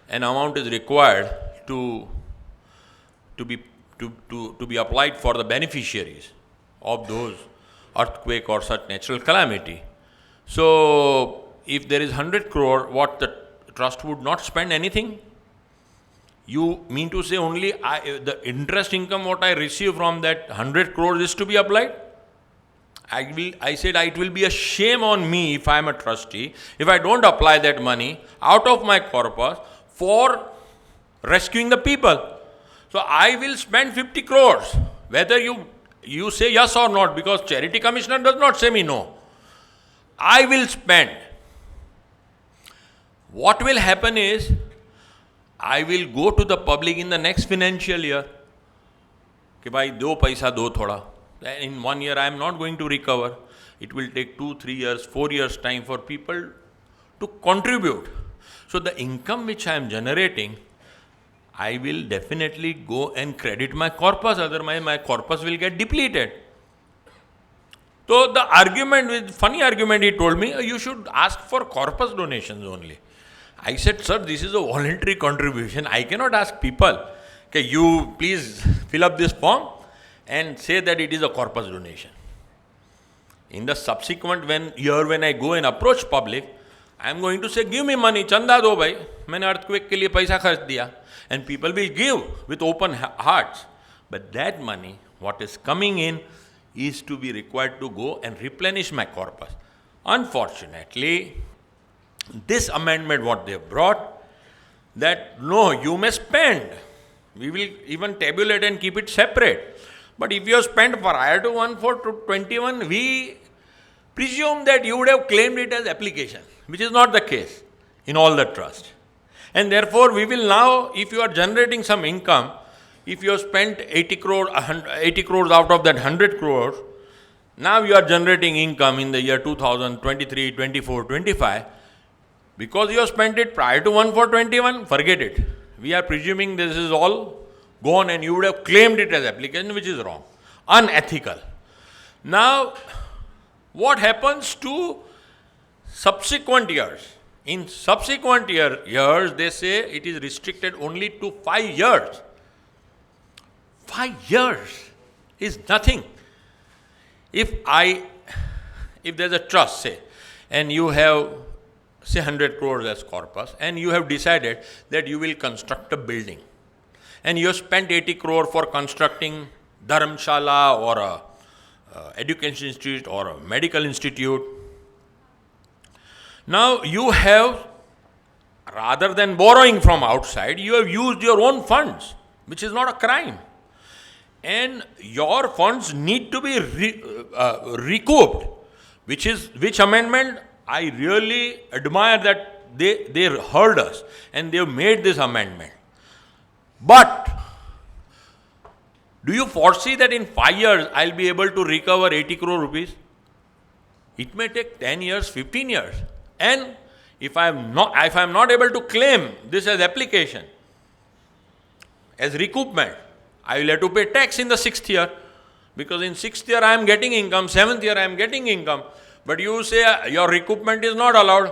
An amount is required to be applied for the beneficiaries of those earthquake or such natural calamity. So if there is 100 crore, what the trust would not spend anything? You mean to say only the interest income what I receive from that 100 crores is to be applied? I said it will be a shame on me if I am a trustee, if I don't apply that money out of my corpus for rescuing the people. So I will spend 50 crores, whether you say yes or not, because charity commissioner does not say me no. I will spend. What will happen is, I will go to the public in the next financial year, कि भाई दो पैसा दो थोड़ा. In 1 year I am not going to recover. It will take 2, 3 years, 4 years time for people to contribute. So the income which I am generating, I will definitely go and credit my corpus, otherwise my corpus will get depleted. So the argument, funny argument he told me, you should ask for corpus donations only. I said, sir, this is a voluntary contribution. I cannot ask people, okay, you please fill up this form and say that it is a corpus donation. In the subsequent when I go and approach public, I am going to say, give me money, chanda do bhai, maine earthquake ke liye paisa kharch diya. And people will give with open hearts. But that money, what is coming in, is to be required to go and replenish my corpus. Unfortunately, this amendment what they have brought, that no, you may spend. We will even tabulate and keep it separate. But if you have spent prior to 1/4/21, we presume that you would have claimed it as application, which is not the case in all the trusts. And therefore, we will now, if you are generating some income, if you have spent 80 crores out of that 100 crores, now you are generating income in the year 2023, 24, 25, because you have spent it prior to 1/4/21, forget it. We are presuming this is all gone and you would have claimed it as application, which is wrong, unethical. Now, what happens to subsequent years? In subsequent years, they say it is restricted only to 5 years. 5 years is nothing. If there's a trust, say, and you have, say, 100 crores as corpus, and you have decided that you will construct a building, and you have spent 80 crore for constructing dharamshala or a education institute or a medical institute. Now you have, rather than borrowing from outside, you have used your own funds, which is not a crime. And your funds need to be recouped, which amendment I really admire that they heard us and they have made this amendment. But do you foresee that in 5 years I'll be able to recover 80 crore rupees? It may take 10 years, 15 years. And if I am not able to claim this as application, as recoupment, I will have to pay tax in the 6th year, because in 6th year I am getting income, 7th year I am getting income. But you say your recoupment is not allowed.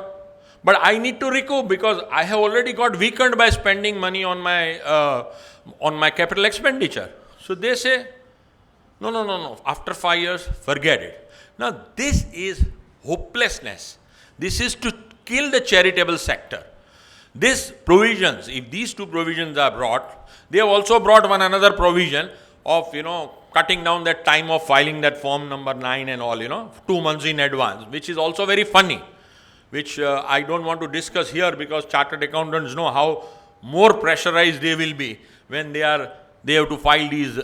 But I need to recoup because I have already got weakened by spending money on my capital expenditure. So they say, no, after 5 years, forget it. Now this is hopelessness. This is to kill the charitable sector. These provisions, if these two provisions are brought, they have also brought one another provision of, cutting down that time of filing that form number 9 and all, 2 months in advance, which is also very funny, which I don't want to discuss here because chartered accountants know how more pressurized they will be when they have to file these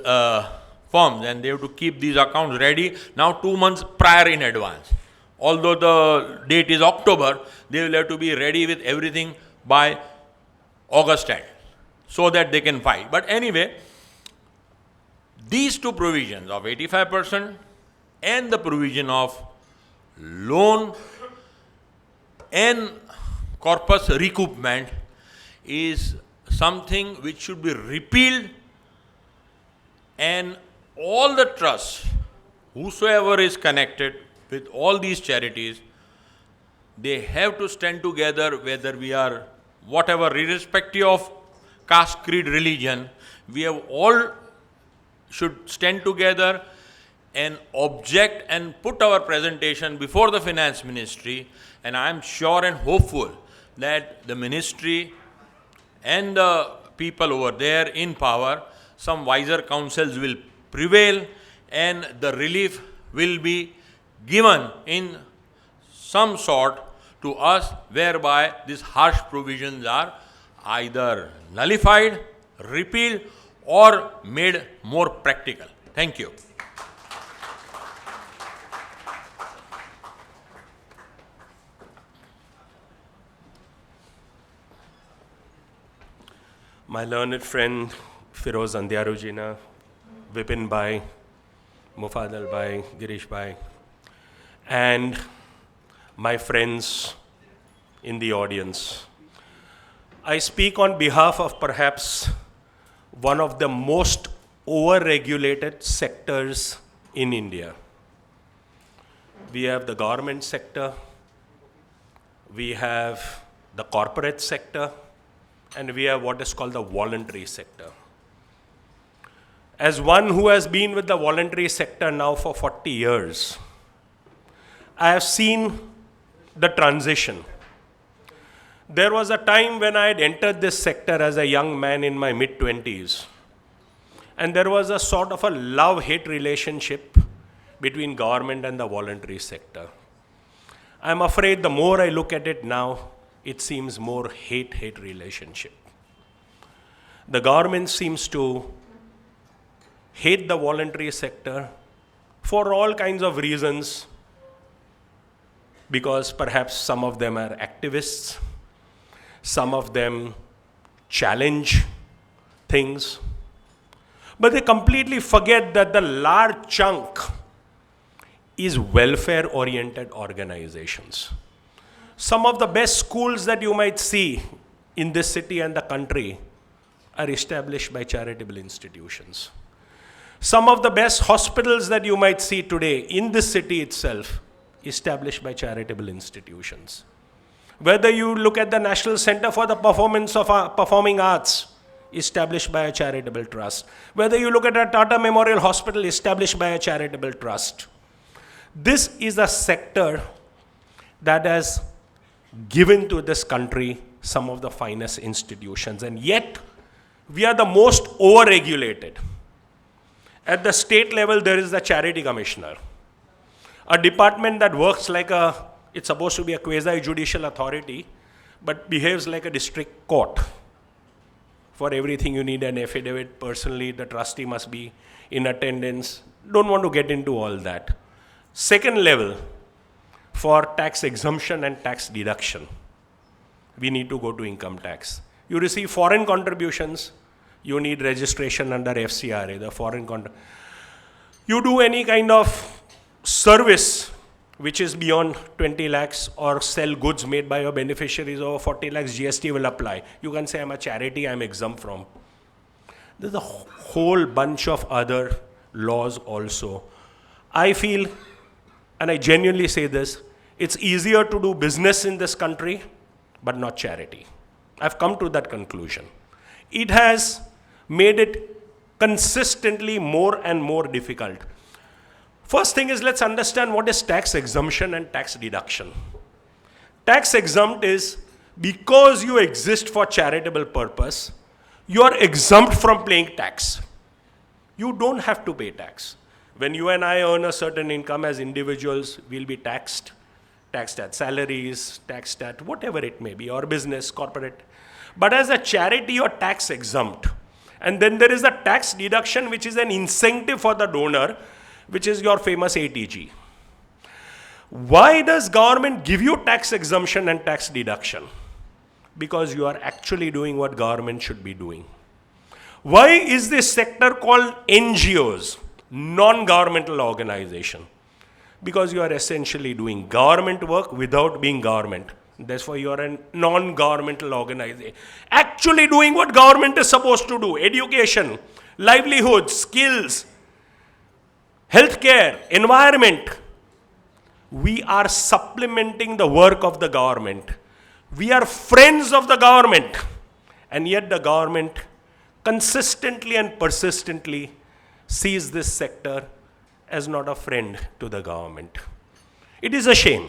forms and they have to keep these accounts ready now 2 months prior in advance. Although the date is October, they will have to be ready with everything by August end so that they can file. But anyway, these two provisions of 85% and the provision of loan and corpus recoupment is something which should be repealed, and all the trusts, whosoever is connected with all these charities, they have to stand together, whether we are whatever, irrespective of caste, creed, religion, we have all should stand together and object and put our presentation before the finance ministry. And I am sure and hopeful that the ministry and the people over there in power, some wiser counsels will prevail and the relief will be given in some sort to us, whereby these harsh provisions are either nullified, repealed, or made more practical. Thank you. My learned friend Firoz Andiarujina, Vipin Bhai, Mufadal Bhai, Girish Bhai, and my friends in the audience. I speak on behalf of perhaps one of the most over-regulated sectors in India. We have the government sector, we have the corporate sector, and we have what is called the voluntary sector. As one who has been with the voluntary sector now for 40 years, I have seen the transition. There was a time when I had entered this sector as a young man in my mid-20s, and there was a sort of a love-hate relationship between government and the voluntary sector. I'm afraid the more I look at it now, it seems more hate-hate relationship. The government seems to hate the voluntary sector for all kinds of reasons, because perhaps some of them are activists, some of them challenge things, but they completely forget that the large chunk is welfare-oriented organizations. Some of the best schools that you might see in this city and the country are established by charitable institutions. Some of the best hospitals that you might see today in this city itself, established by charitable institutions. Whether you look at the National Center for the Performing Arts, established by a charitable trust. Whether you look at a Tata Memorial Hospital, established by a charitable trust. This is a sector that has given to this country some of the finest institutions, and yet we are the most over-regulated. At the state level, there is the Charity Commissioner, a department that works like it's supposed to be a quasi-judicial authority, but behaves like a district court. For everything you need an affidavit. Personally, the trustee must be in attendance. Don't want to get into all that. Second level, for tax exemption and tax deduction, we need to go to income tax. You receive foreign contributions, you need registration under FCRA, the foreign You do any kind of service which is beyond 20 lakhs or sell goods made by your beneficiaries over 40 lakhs, GST will apply. You can say, I'm a charity, I'm exempt from. There's a whole bunch of other laws also. I feel, and I genuinely say this, it's easier to do business in this country, but not charity. I've come to that conclusion. It has made it consistently more and more difficult. First thing is, let's understand what is tax exemption and tax deduction. Tax exempt is because you exist for charitable purpose, you are exempt from paying tax. You don't have to pay tax. When you and I earn a certain income as individuals, we'll be taxed at salaries, taxed at whatever it may be, or business, corporate. But as a charity, you're tax exempt. And then there is the tax deduction, which is an incentive for the donor, which is your famous ATG. Why does government give you tax exemption and tax deduction? Because you are actually doing what government should be doing. Why is this sector called NGOs, non-governmental organization? Because you are essentially doing government work without being government. Therefore, you are a non-governmental organization. Actually doing what government is supposed to do: education, livelihood, skills, healthcare, environment. We are supplementing the work of the government. We are friends of the government. And yet the government consistently and persistently sees this sector as not a friend to the government. It is a shame.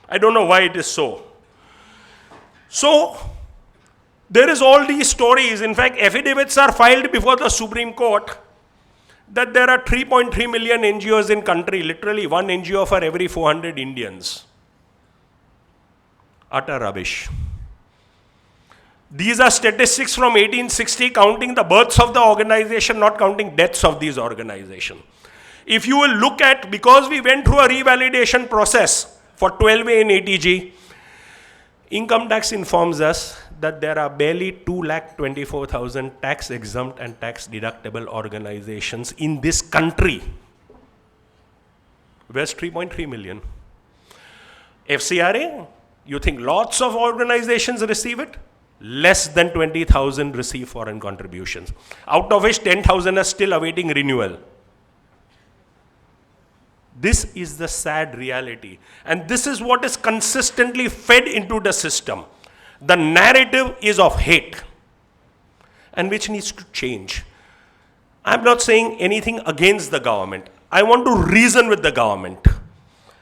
I don't know why it is so. So, there is all these stories. In fact, affidavits are filed before the Supreme Court that there are 3.3 million NGOs in country, literally one NGO for every 400 Indians. Utter rubbish. These are statistics from 1860, counting the births of the organization, not counting deaths of these organizations. If you will look at, because we went through a revalidation process for 12A in ATG, income tax informs us that there are barely 224,000 tax exempt and tax deductible organizations in this country. Where's 3.3 million? FCRA, you think lots of organizations receive it? less than 20,000 receive foreign contributions, out of which 10,000 are still awaiting renewal. This is the sad reality. And this is what is consistently fed into the system. The narrative is of hate, and which needs to change. I'm not saying anything against the government. I want to reason with the government.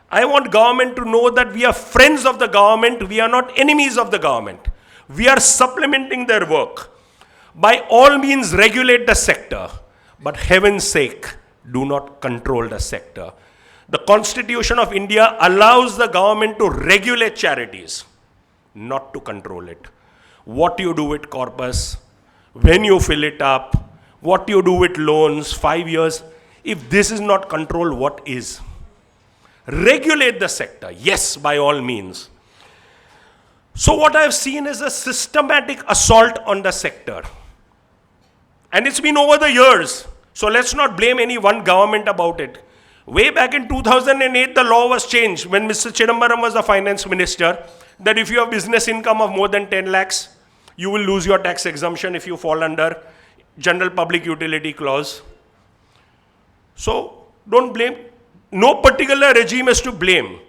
I want government to know that we are friends of the government, we are not enemies of the government. We are supplementing their work. By all means, regulate the sector, but heaven's sake, do not control the sector. The Constitution of India allows the government to regulate charities, not to control it. What you do with corpus, when you fill it up, what you do with loans, 5 years, if this is not controlled, what is? Regulate the sector, yes, by all means. So what I've seen is a systematic assault on the sector. And it's been over the years. So let's not blame any one government about it. Way back in 2008, the law was changed when Mr. Chidambaram was the finance minister, that if you have business income of more than 10 lakhs, you will lose your tax exemption if you fall under general public utility clause. So don't blame. No particular regime is to blame.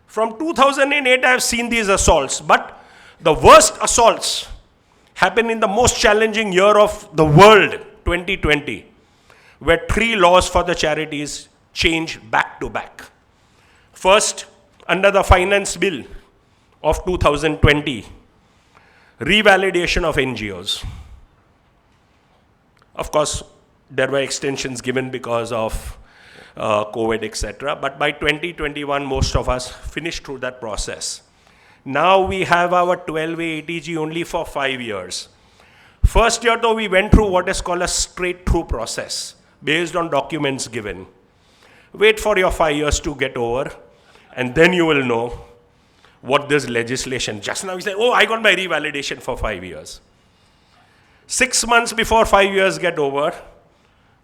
From 2008, I have seen these assaults, but the worst assaults happened in the most challenging year of the world, 2020, where 3 laws for the charities changed back to back. First, under the finance bill of 2020, revalidation of NGOs. Of course, there were extensions given because of COVID, etc. But by 2021, most of us finished through that process. Now we have our 12A ATG only for 5 years. First year though, we went through what is called a straight-through process based on documents given. Wait for your 5 years to get over, and then you will know what this legislation. Just now you say, oh, I got my revalidation for 5 years. 6 months before 5 years get over,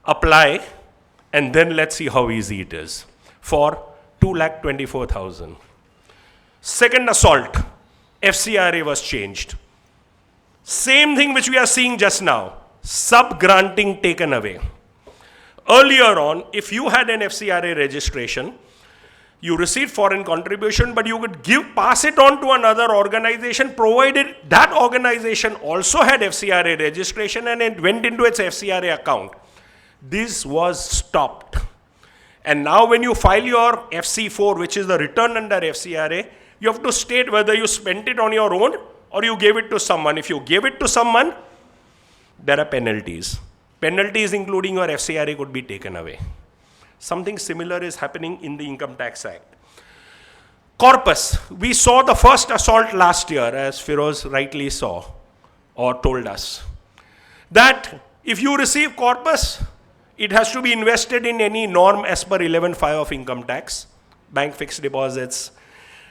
apply, and then let's see how easy it is for 2,24,000. Second assault, FCRA was changed. Same thing which we are seeing just now, sub-granting taken away. Earlier on, if you had an FCRA registration, you received foreign contribution, but you could pass it on to another organization, provided that organization also had FCRA registration and it went into its FCRA account. This was stopped. And now when you file your FC4, which is the return under FCRA, you have to state whether you spent it on your own or you gave it to someone. If you gave it to someone, there are penalties. Penalties including your FCRA could be taken away. Something similar is happening in the Income Tax Act. Corpus, we saw the first assault last year, as Firoz rightly saw or told us, that if you receive corpus, it has to be invested in any norm as per 11.5 of income tax, bank fixed deposits,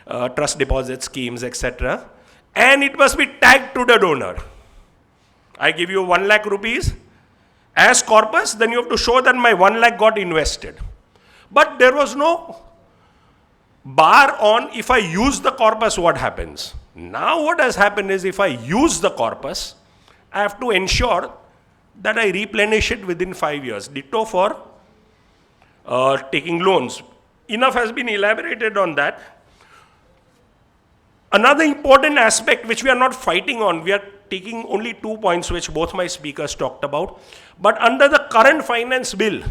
trust deposit schemes, etc. And it must be tagged to the donor. I give you 1 lakh rupees as corpus, then you have to show that my 1 lakh got invested. But there was no bar on if I use the corpus, what happens. Now what has happened is if I use the corpus, I have to ensure that I replenish it within 5 years. Ditto for taking loans. Enough has been elaborated on that. Another important aspect which we are not fighting on, we are taking only 2 points which both my speakers talked about. But under the current finance bill,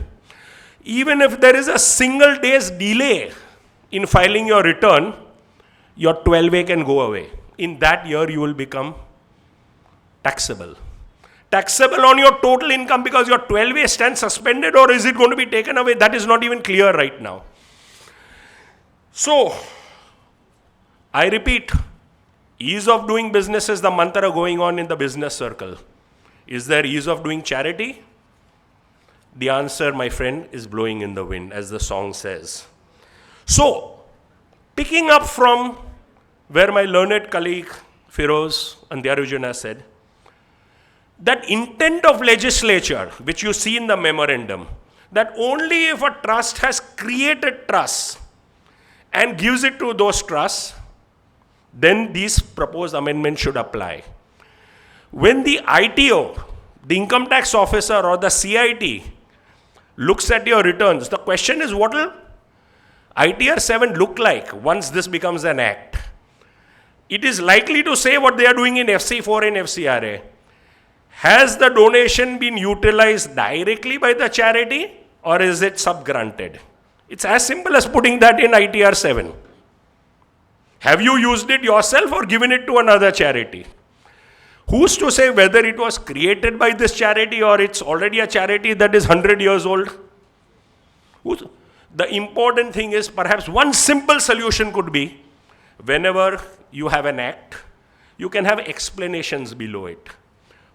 even if there is a single day's delay in filing your return, your 12A can go away. In that year, you will become taxable. Taxable on your total income because your 12A stands suspended, or is it going to be taken away? That is not even clear right now. So, I repeat, ease of doing business is the mantra going on in the business circle. Is there ease of doing charity? The answer, my friend, is blowing in the wind, as the song says. So, picking up from where my learned colleague Firoz Andyarujuna said, that intent of legislature, which you see in the memorandum, that only if a trust has created trusts and gives it to those trusts, then these proposed amendments should apply. When the ITO, the income tax officer or the CIT looks at your returns, the question is, what will ITR 7 look like once this becomes an act? It is likely to say what they are doing in FC4 and FCRA. Has the donation been utilized directly by the charity or is it subgranted? It's as simple as putting that in ITR 7. Have you used it yourself or given it to another charity? Who's to say whether it was created by this charity or it's already a charity that is 100 years old? The important thing is, perhaps one simple solution could be, whenever you have an act, you can have explanations below it.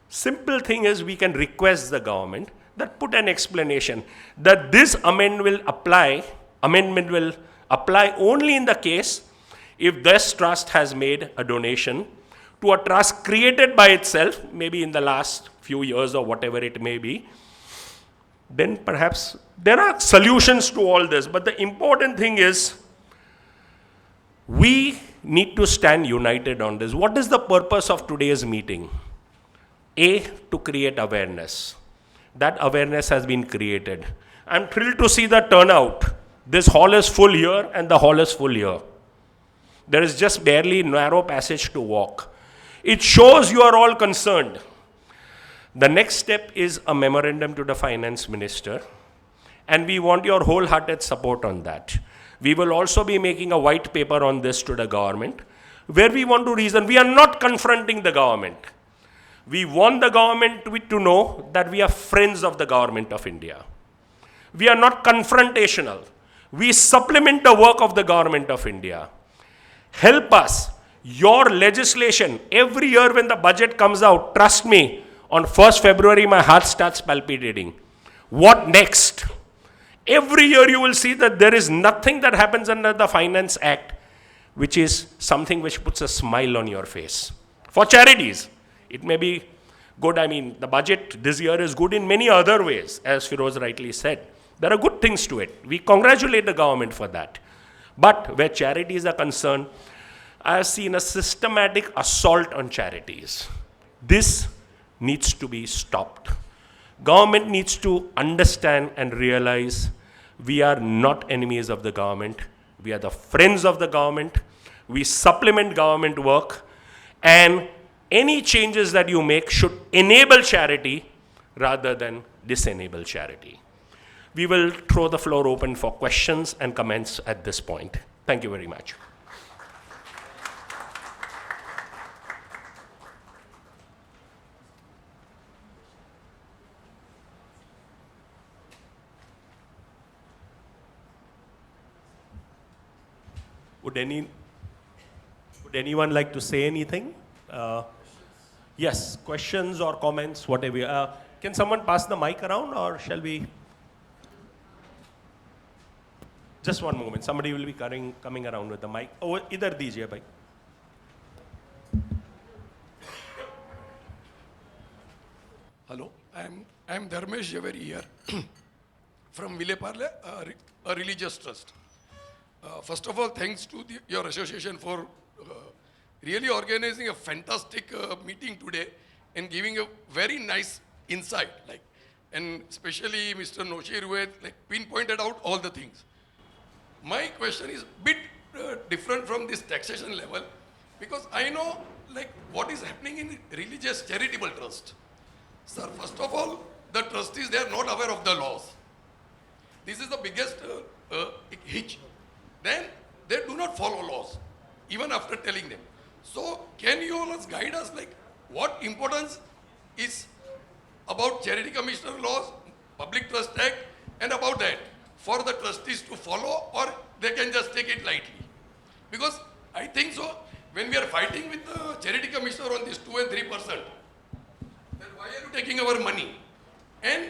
Simple thing is, we can request the government that put an explanation that this amendment will apply only in the case if this trust has made a donation to a trust created by itself, maybe in the last few years or whatever it may be. Then perhaps there are solutions to all this, but the important thing is we need to stand united on this. What is the purpose of today's meeting? A, to create awareness. That awareness has been created. I'm thrilled to see the turnout. This hall is full here and the hall is full here. There is just barely narrow passage to walk. It shows you are all concerned. The next step is a memorandum to the finance minister, and we want your wholehearted support on that. We will also be making a white paper on this to the government, where we want to reason. We are not confronting the government. We want the government to know that we are friends of the government of India. We are not confrontational. We supplement the work of the government of India. Help us. Your legislation, every year when the budget comes out, trust me, on 1st February, my heart starts palpitating. What next? Every year you will see that there is nothing that happens under the Finance Act which is something which puts a smile on your face. For charities, it may be good. I mean, the budget this year is good in many other ways, as Firoz rightly said. There are good things to it. We congratulate the government for that. But where charities are concerned, I have seen a systematic assault on charities. This needs to be stopped. Government needs to understand and realize we are not enemies of the government. We are the friends of the government. We supplement government work, and any changes that you make should enable charity rather than disenable charity. We will throw the floor open for questions and comments at this point. Thank you very much. Would anyone like to say anything? Yes, questions or comments, whatever. Can someone pass the mic around, or shall we? Just one moment. Somebody will be coming around with the mic. Oh, idhar dijiye bhai. Hello, I'm Dharmesh Javeri here from Vileparle, a religious trust. First of all, thanks to your association for really organizing a fantastic meeting today and giving a very nice insight, and especially Mr. Noshir who had pinpointed out all the things. My question is a bit different from this taxation level, because I know what is happening in religious charitable trust. Sir, first of all, the trustees, they are not aware of the laws. This is the biggest hitch. Then they do not follow laws, even after telling them. So can you all guide us, what importance is about Charity Commissioner laws, Public Trust Act, and about that for the trustees to follow, or they can just take it lightly? Because I think so, when we are fighting with the Charity Commissioner on this 2 and 3%, then why are you taking our money? And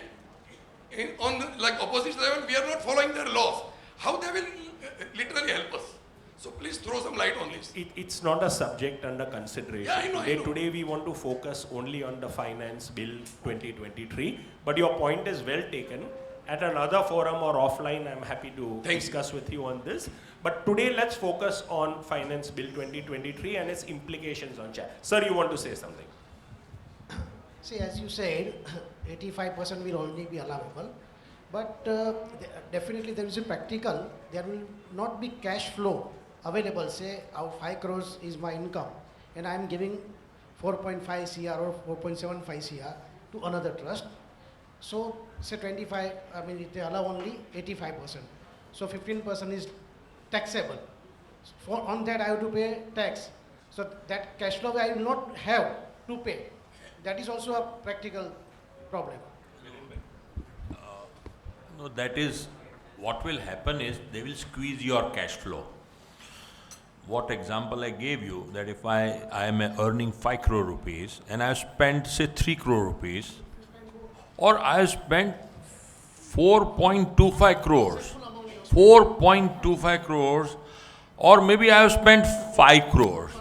on the opposition level, we are not following their laws. How they will literally help us? So please throw some light on this. It's not a subject under consideration. Yeah, I know. Today we want to focus only on the Finance Bill 2023. But your point is well taken. At another forum or offline, I'm happy to discuss with you on this. But today let's focus on Finance Bill 2023 and its implications on charity. Sir, you want to say something? See, as you said, 85% will only be allowable, but definitely there is a practical, there will not be cash flow available. Say, our 5 crores is my income, and I am giving 4.5 CR or 4.75 CR to another trust. So, say 25, I mean, they allow only 85%. So, 15% is taxable. On that, I have to pay tax. So, that cash flow I will not have to pay. That is also a practical problem. No, that is, what will happen is they will squeeze your cash flow. What example I gave you, that if I am earning 5 crore rupees and I have spent say 3 crore rupees, or I have spent 4.25 crores, 4.25 crores, or maybe I have spent 5 crores.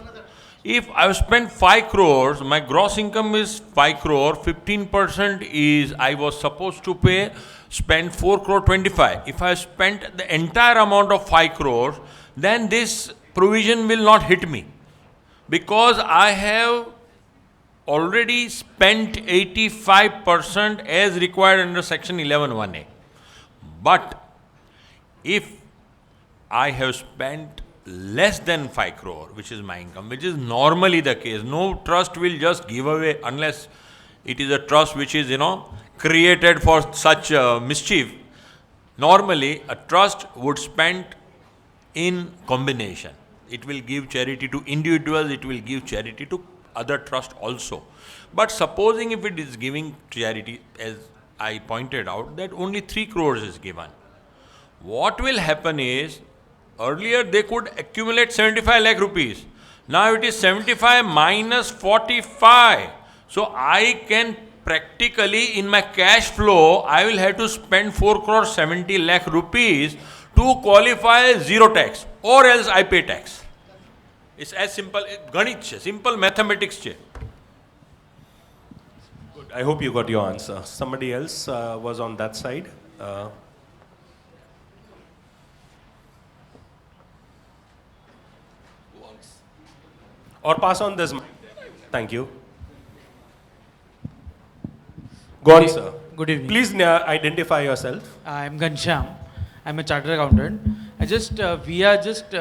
If I have spent 5 crores, my gross income is 5 crore, 15% is I was supposed to pay, spend 4 crore 25. If I spent the entire amount of 5 crores, then this provision will not hit me, because I have already spent 85% as required under section 11(1)(a). But if I have spent less than 5 crore, which is my income, which is normally the case, no trust will just give away unless it is a trust which is, created for such mischief. Normally, a trust would spend in combination. It will give charity to individuals, it will give charity to other trust also. But supposing if it is giving charity, as I pointed out, that only 3 crores is given, what will happen is, earlier they could accumulate 75 lakh rupees. Now it is 75 minus 45. So I can practically, in my cash flow, I will have to spend 4 crore 70 lakh rupees to qualify zero tax, or else I pay tax. It's as simple, ganit છે, simple mathematics છે. Good. I hope you got your answer. Somebody else was on that side. Or pass on this mic. Thank you. Go on, sir. Good evening. Please identify yourself. I'm Ghanshyam. I'm a chartered accountant. We are just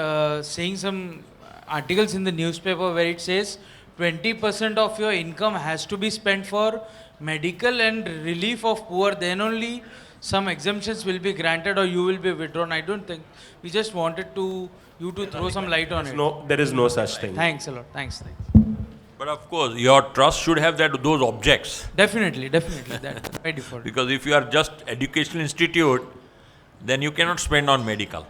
seeing some articles in the newspaper where it says 20% of your income has to be spent for medical and relief of poor. Then only some exemptions will be granted or you will be withdrawn. I don't think. We just wanted you to throw some light on it. No, there is no such thing. Thanks a lot. Thanks. But of course, your trust should have those objects. Definitely. That's by default. Because if you are just educational institute, then you cannot spend on medical.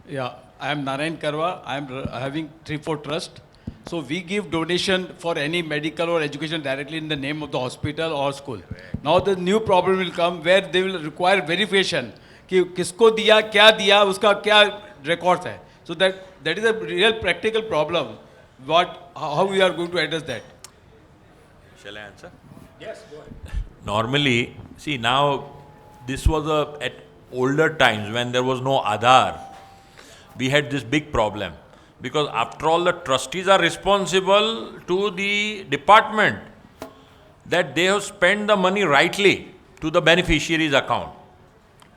Yeah, I am Narayan Karwa. I am having 3-4 trust. So we give donation for any medical or education directly in the name of the hospital or school. Now the new problem will come where they will require verification कि किसको दिया, क्या दिया, उसका क्या records है. So that is a real practical problem. How we are going to address that? Shall I answer? Yes, go ahead. Normally, see now, this was at older times when there was no Aadhaar, we had this big problem. Because after all, the trustees are responsible to the department that they have spent the money rightly to the beneficiary's account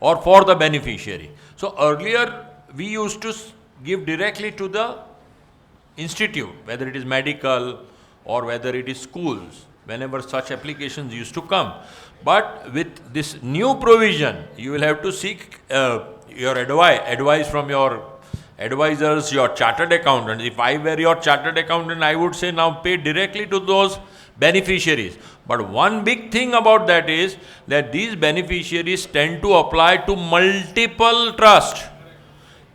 or for the beneficiary. So earlier, we used to give directly to the institute, whether it is medical or whether it is schools, whenever such applications used to come. But with this new provision, you will have to seek your advice from your advisors, your chartered accountant. If I were your chartered accountant, I would say now pay directly to those beneficiaries. But one big thing about that is that these beneficiaries tend to apply to multiple trusts.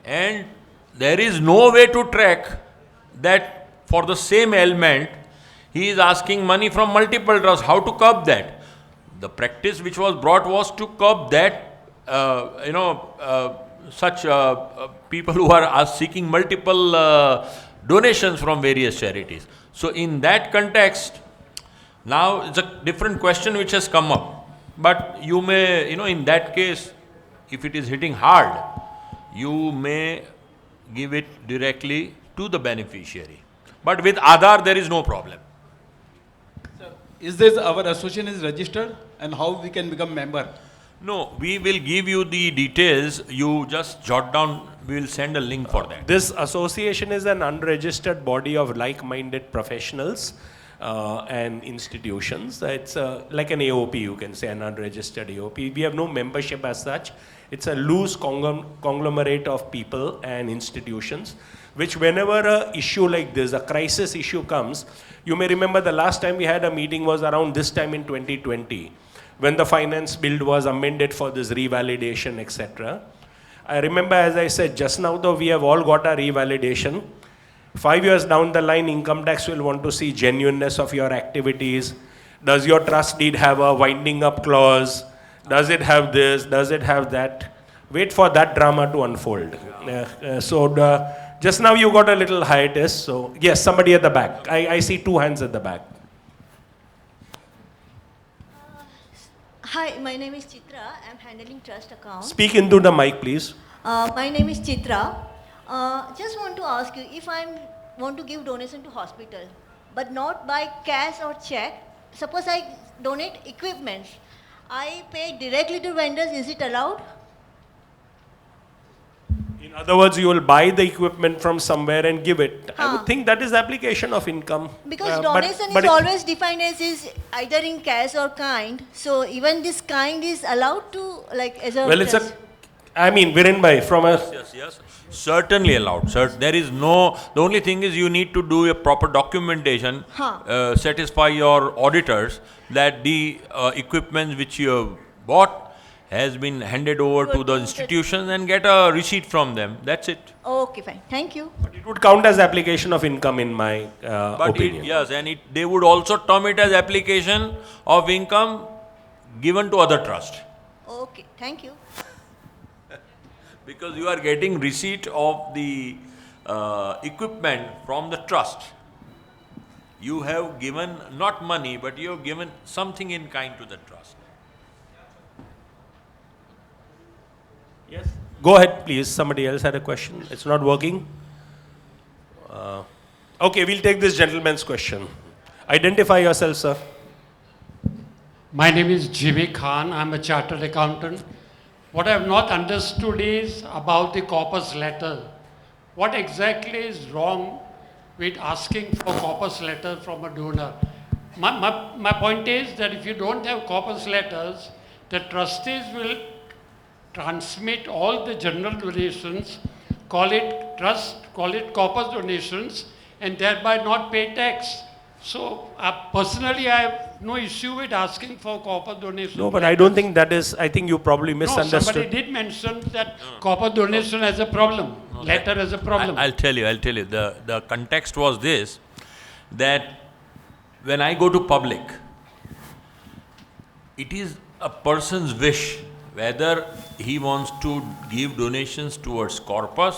And there is no way to track that for the same ailment, he is asking money from multiple trusts. How to curb that? The practice which was brought was to curb that, such people who are seeking multiple donations from various charities. So in that context, now it's a different question which has come up. But you may, in that case, if it is hitting hard, you may give it directly to the beneficiary. But with Aadhaar, there is no problem. is this our association is registered and how we can become member? No, we will give you the details. You just jot down. We will send a link for that. This association is an unregistered body of like-minded professionals and institutions. It's like an AOP, you can say, an unregistered AOP. We have no membership as such. It's a loose conglomerate of people and institutions, which whenever a issue like this, a crisis issue comes, you may remember the last time we had a meeting was around this time in 2020, when the finance bill was amended for this revalidation, etc. I remember, as I said just now, though we have all got our revalidation, 5 years down the line, income tax will want to see genuineness of your activities. Does your trust deed have a winding up clause? Does it have this? Does it have that? Wait for that drama to unfold. Just now you got a little hiatus. So yes, somebody at the back. I see two hands at the back. Hi, my name is Chitra. I'm handling trust account. Speak into the mic, please. My name is Chitra. Just want to ask you, if I want to give donation to hospital, but not by cash or check, suppose I donate equipments, I pay directly to vendors, is it allowed? In other words, you will buy the equipment from somewhere and give it. I would think that is application of income. Because but donation is always defined as is either in cash or kind. So even this kind is allowed to, like, as a... Well, it's a, I mean, Viren bhai, from a... Yes. Certainly allowed. There is no, the only thing is you need to do a proper documentation, satisfy your auditors that the equipment which you have bought has been handed over to the institutions and get a receipt from them. That's it. Okay, fine. Thank you. But it would count as application of income in my opinion. Yes, and they would also term it as application of income given to other trust. Okay, thank you. Because you are getting receipt of the equipment from the trust. You have given not money, but you have given something in kind to the trust. Yes. Go ahead, please. Somebody else had a question. It's not working. Okay, we'll take this gentleman's question. Identify yourself, sir. My name is Jimmy Khan. I'm a chartered accountant. What I have not understood is about the corpus letter. What exactly is wrong with asking for corpus letter from a donor? My point is that if you don't have corpus letters, the trustees will transmit all the general donations, call it trust, call it corpus donations, and thereby not pay tax. So personally, I have no issue with asking for corpus donations. No, but I don't think that is, I think you probably misunderstood. No, somebody did mention that corpus donation has a problem, letter has a problem. I'll tell you. The context was this, that when I go to public, it is a person's wish whether he wants to give donations towards corpus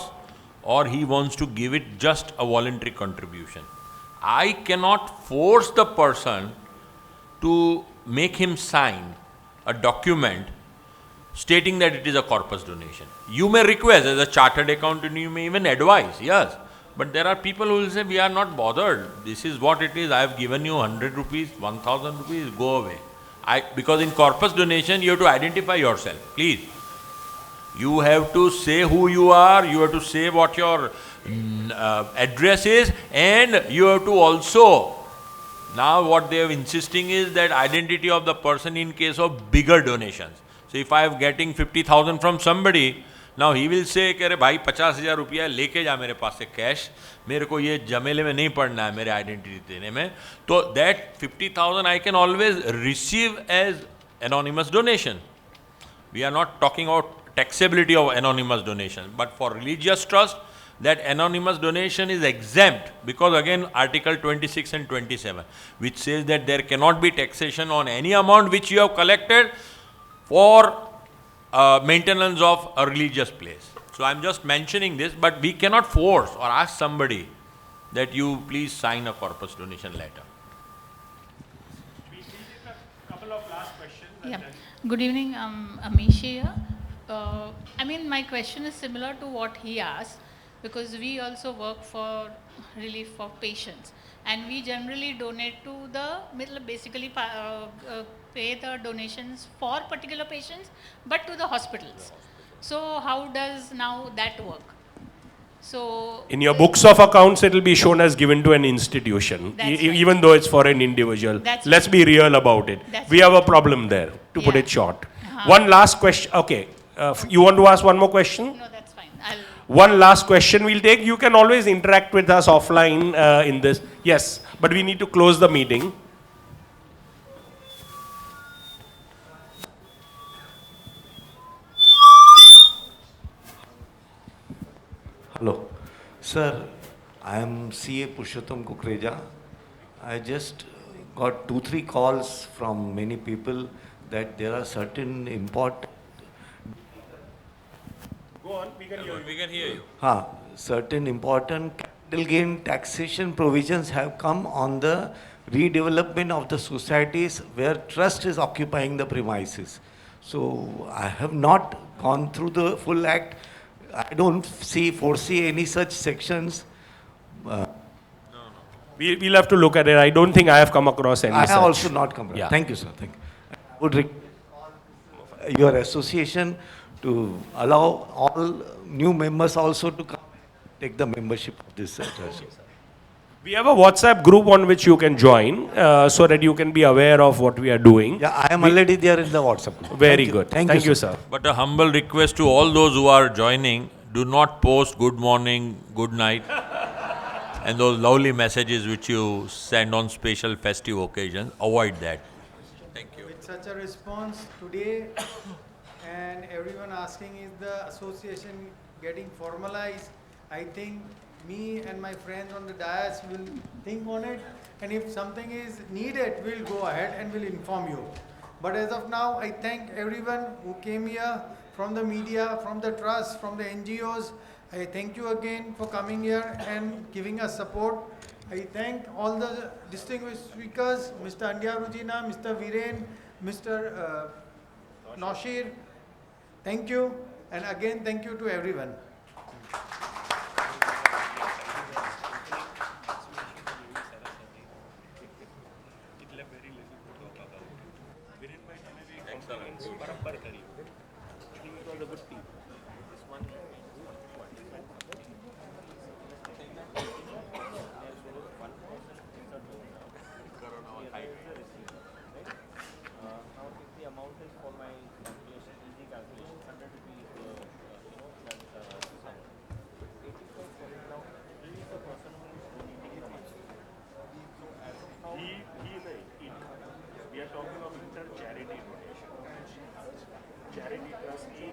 or he wants to give it just a voluntary contribution. I cannot force the person to make him sign a document stating that it is a corpus donation. You may request as a chartered accountant, you may even advise, yes. But there are people who will say, we are not bothered. This is what it is. I have given you 100 rupees, 1000 rupees, go away. Because in corpus donation, you have to identify yourself, please. You have to say who you are, you have to say what your address is, and you have to also, now what they are insisting is that identity of the person in case of bigger donations. So if I am getting 50,000 from somebody, now he will say कि अरे भाई 50,000 रुपया लेके जा मेरे पास से cash, मेरे को ये जमेले में नहीं पड़ना है मेरे आइडेंटिटी देने में, तो that 50,000 I can always receive as anonymous donation. We are not talking about taxability of anonymous donation, but for religious trust, that anonymous donation is exempt because again Article 26 and 27, which says that there cannot be taxation on any amount which you have collected for maintenance of a religious place. So I am just mentioning this, but we cannot force or ask somebody that you please sign a corpus donation letter. Couple of last questions. Yeah. Good evening, I'm Amish here. I mean, my question is similar to what he asked, because we also work for relief for patients. and we generally donate to the, basically pay the donations for particular patients, but to the hospitals. So how does now that work? So In your books of accounts, it will be shown as given to an institution, That's right. even though it's for an individual. That's Let's right. be real about it. That's We have a problem there, to put Yeah. it short. Uh-huh. One last question. Okay. You want to ask one more question? no, that's fine. I'll. One last question we'll take. You can always interact with us offline in this. Yes, but we need to close the meeting. Hello. Sir, I am CA Purushottam Kukreja. I just got 2-3 calls from many people that there are certain important We can hear you. certain important capital gain taxation provisions have come on the redevelopment of the societies where trust is occupying the premises. So I have not gone through the full act. I don't foresee any such sections. We'll have to look at it. I don't think I have come across any I such. have also not come across. Yeah. Thank you, sir. Thank you. I would request your association to allow all new members also to come take the membership of this trust. We have a WhatsApp group on which you can join so that you can be aware of what we are doing. Yeah, I am already there in the WhatsApp group. Very Thank you. good. Thank you, sir. But a humble request to all those who are joining, do not post good morning, good night, and those lovely messages which you send on special festive occasions. Avoid that. Thank you. With such a response today, and everyone asking is the association getting formalized, I think me and my friends on the dais will think on it, and if something is needed, we'll go ahead and we'll inform you. But as of now, I thank everyone who came here, from the media, from the trust, from the NGOs. I thank you again for coming here and giving us support. I thank all the distinguished speakers, Mr. Andiarujina, Mr. Viren, Mr. Noshir. Thank you, and again thank you to everyone. Excellent.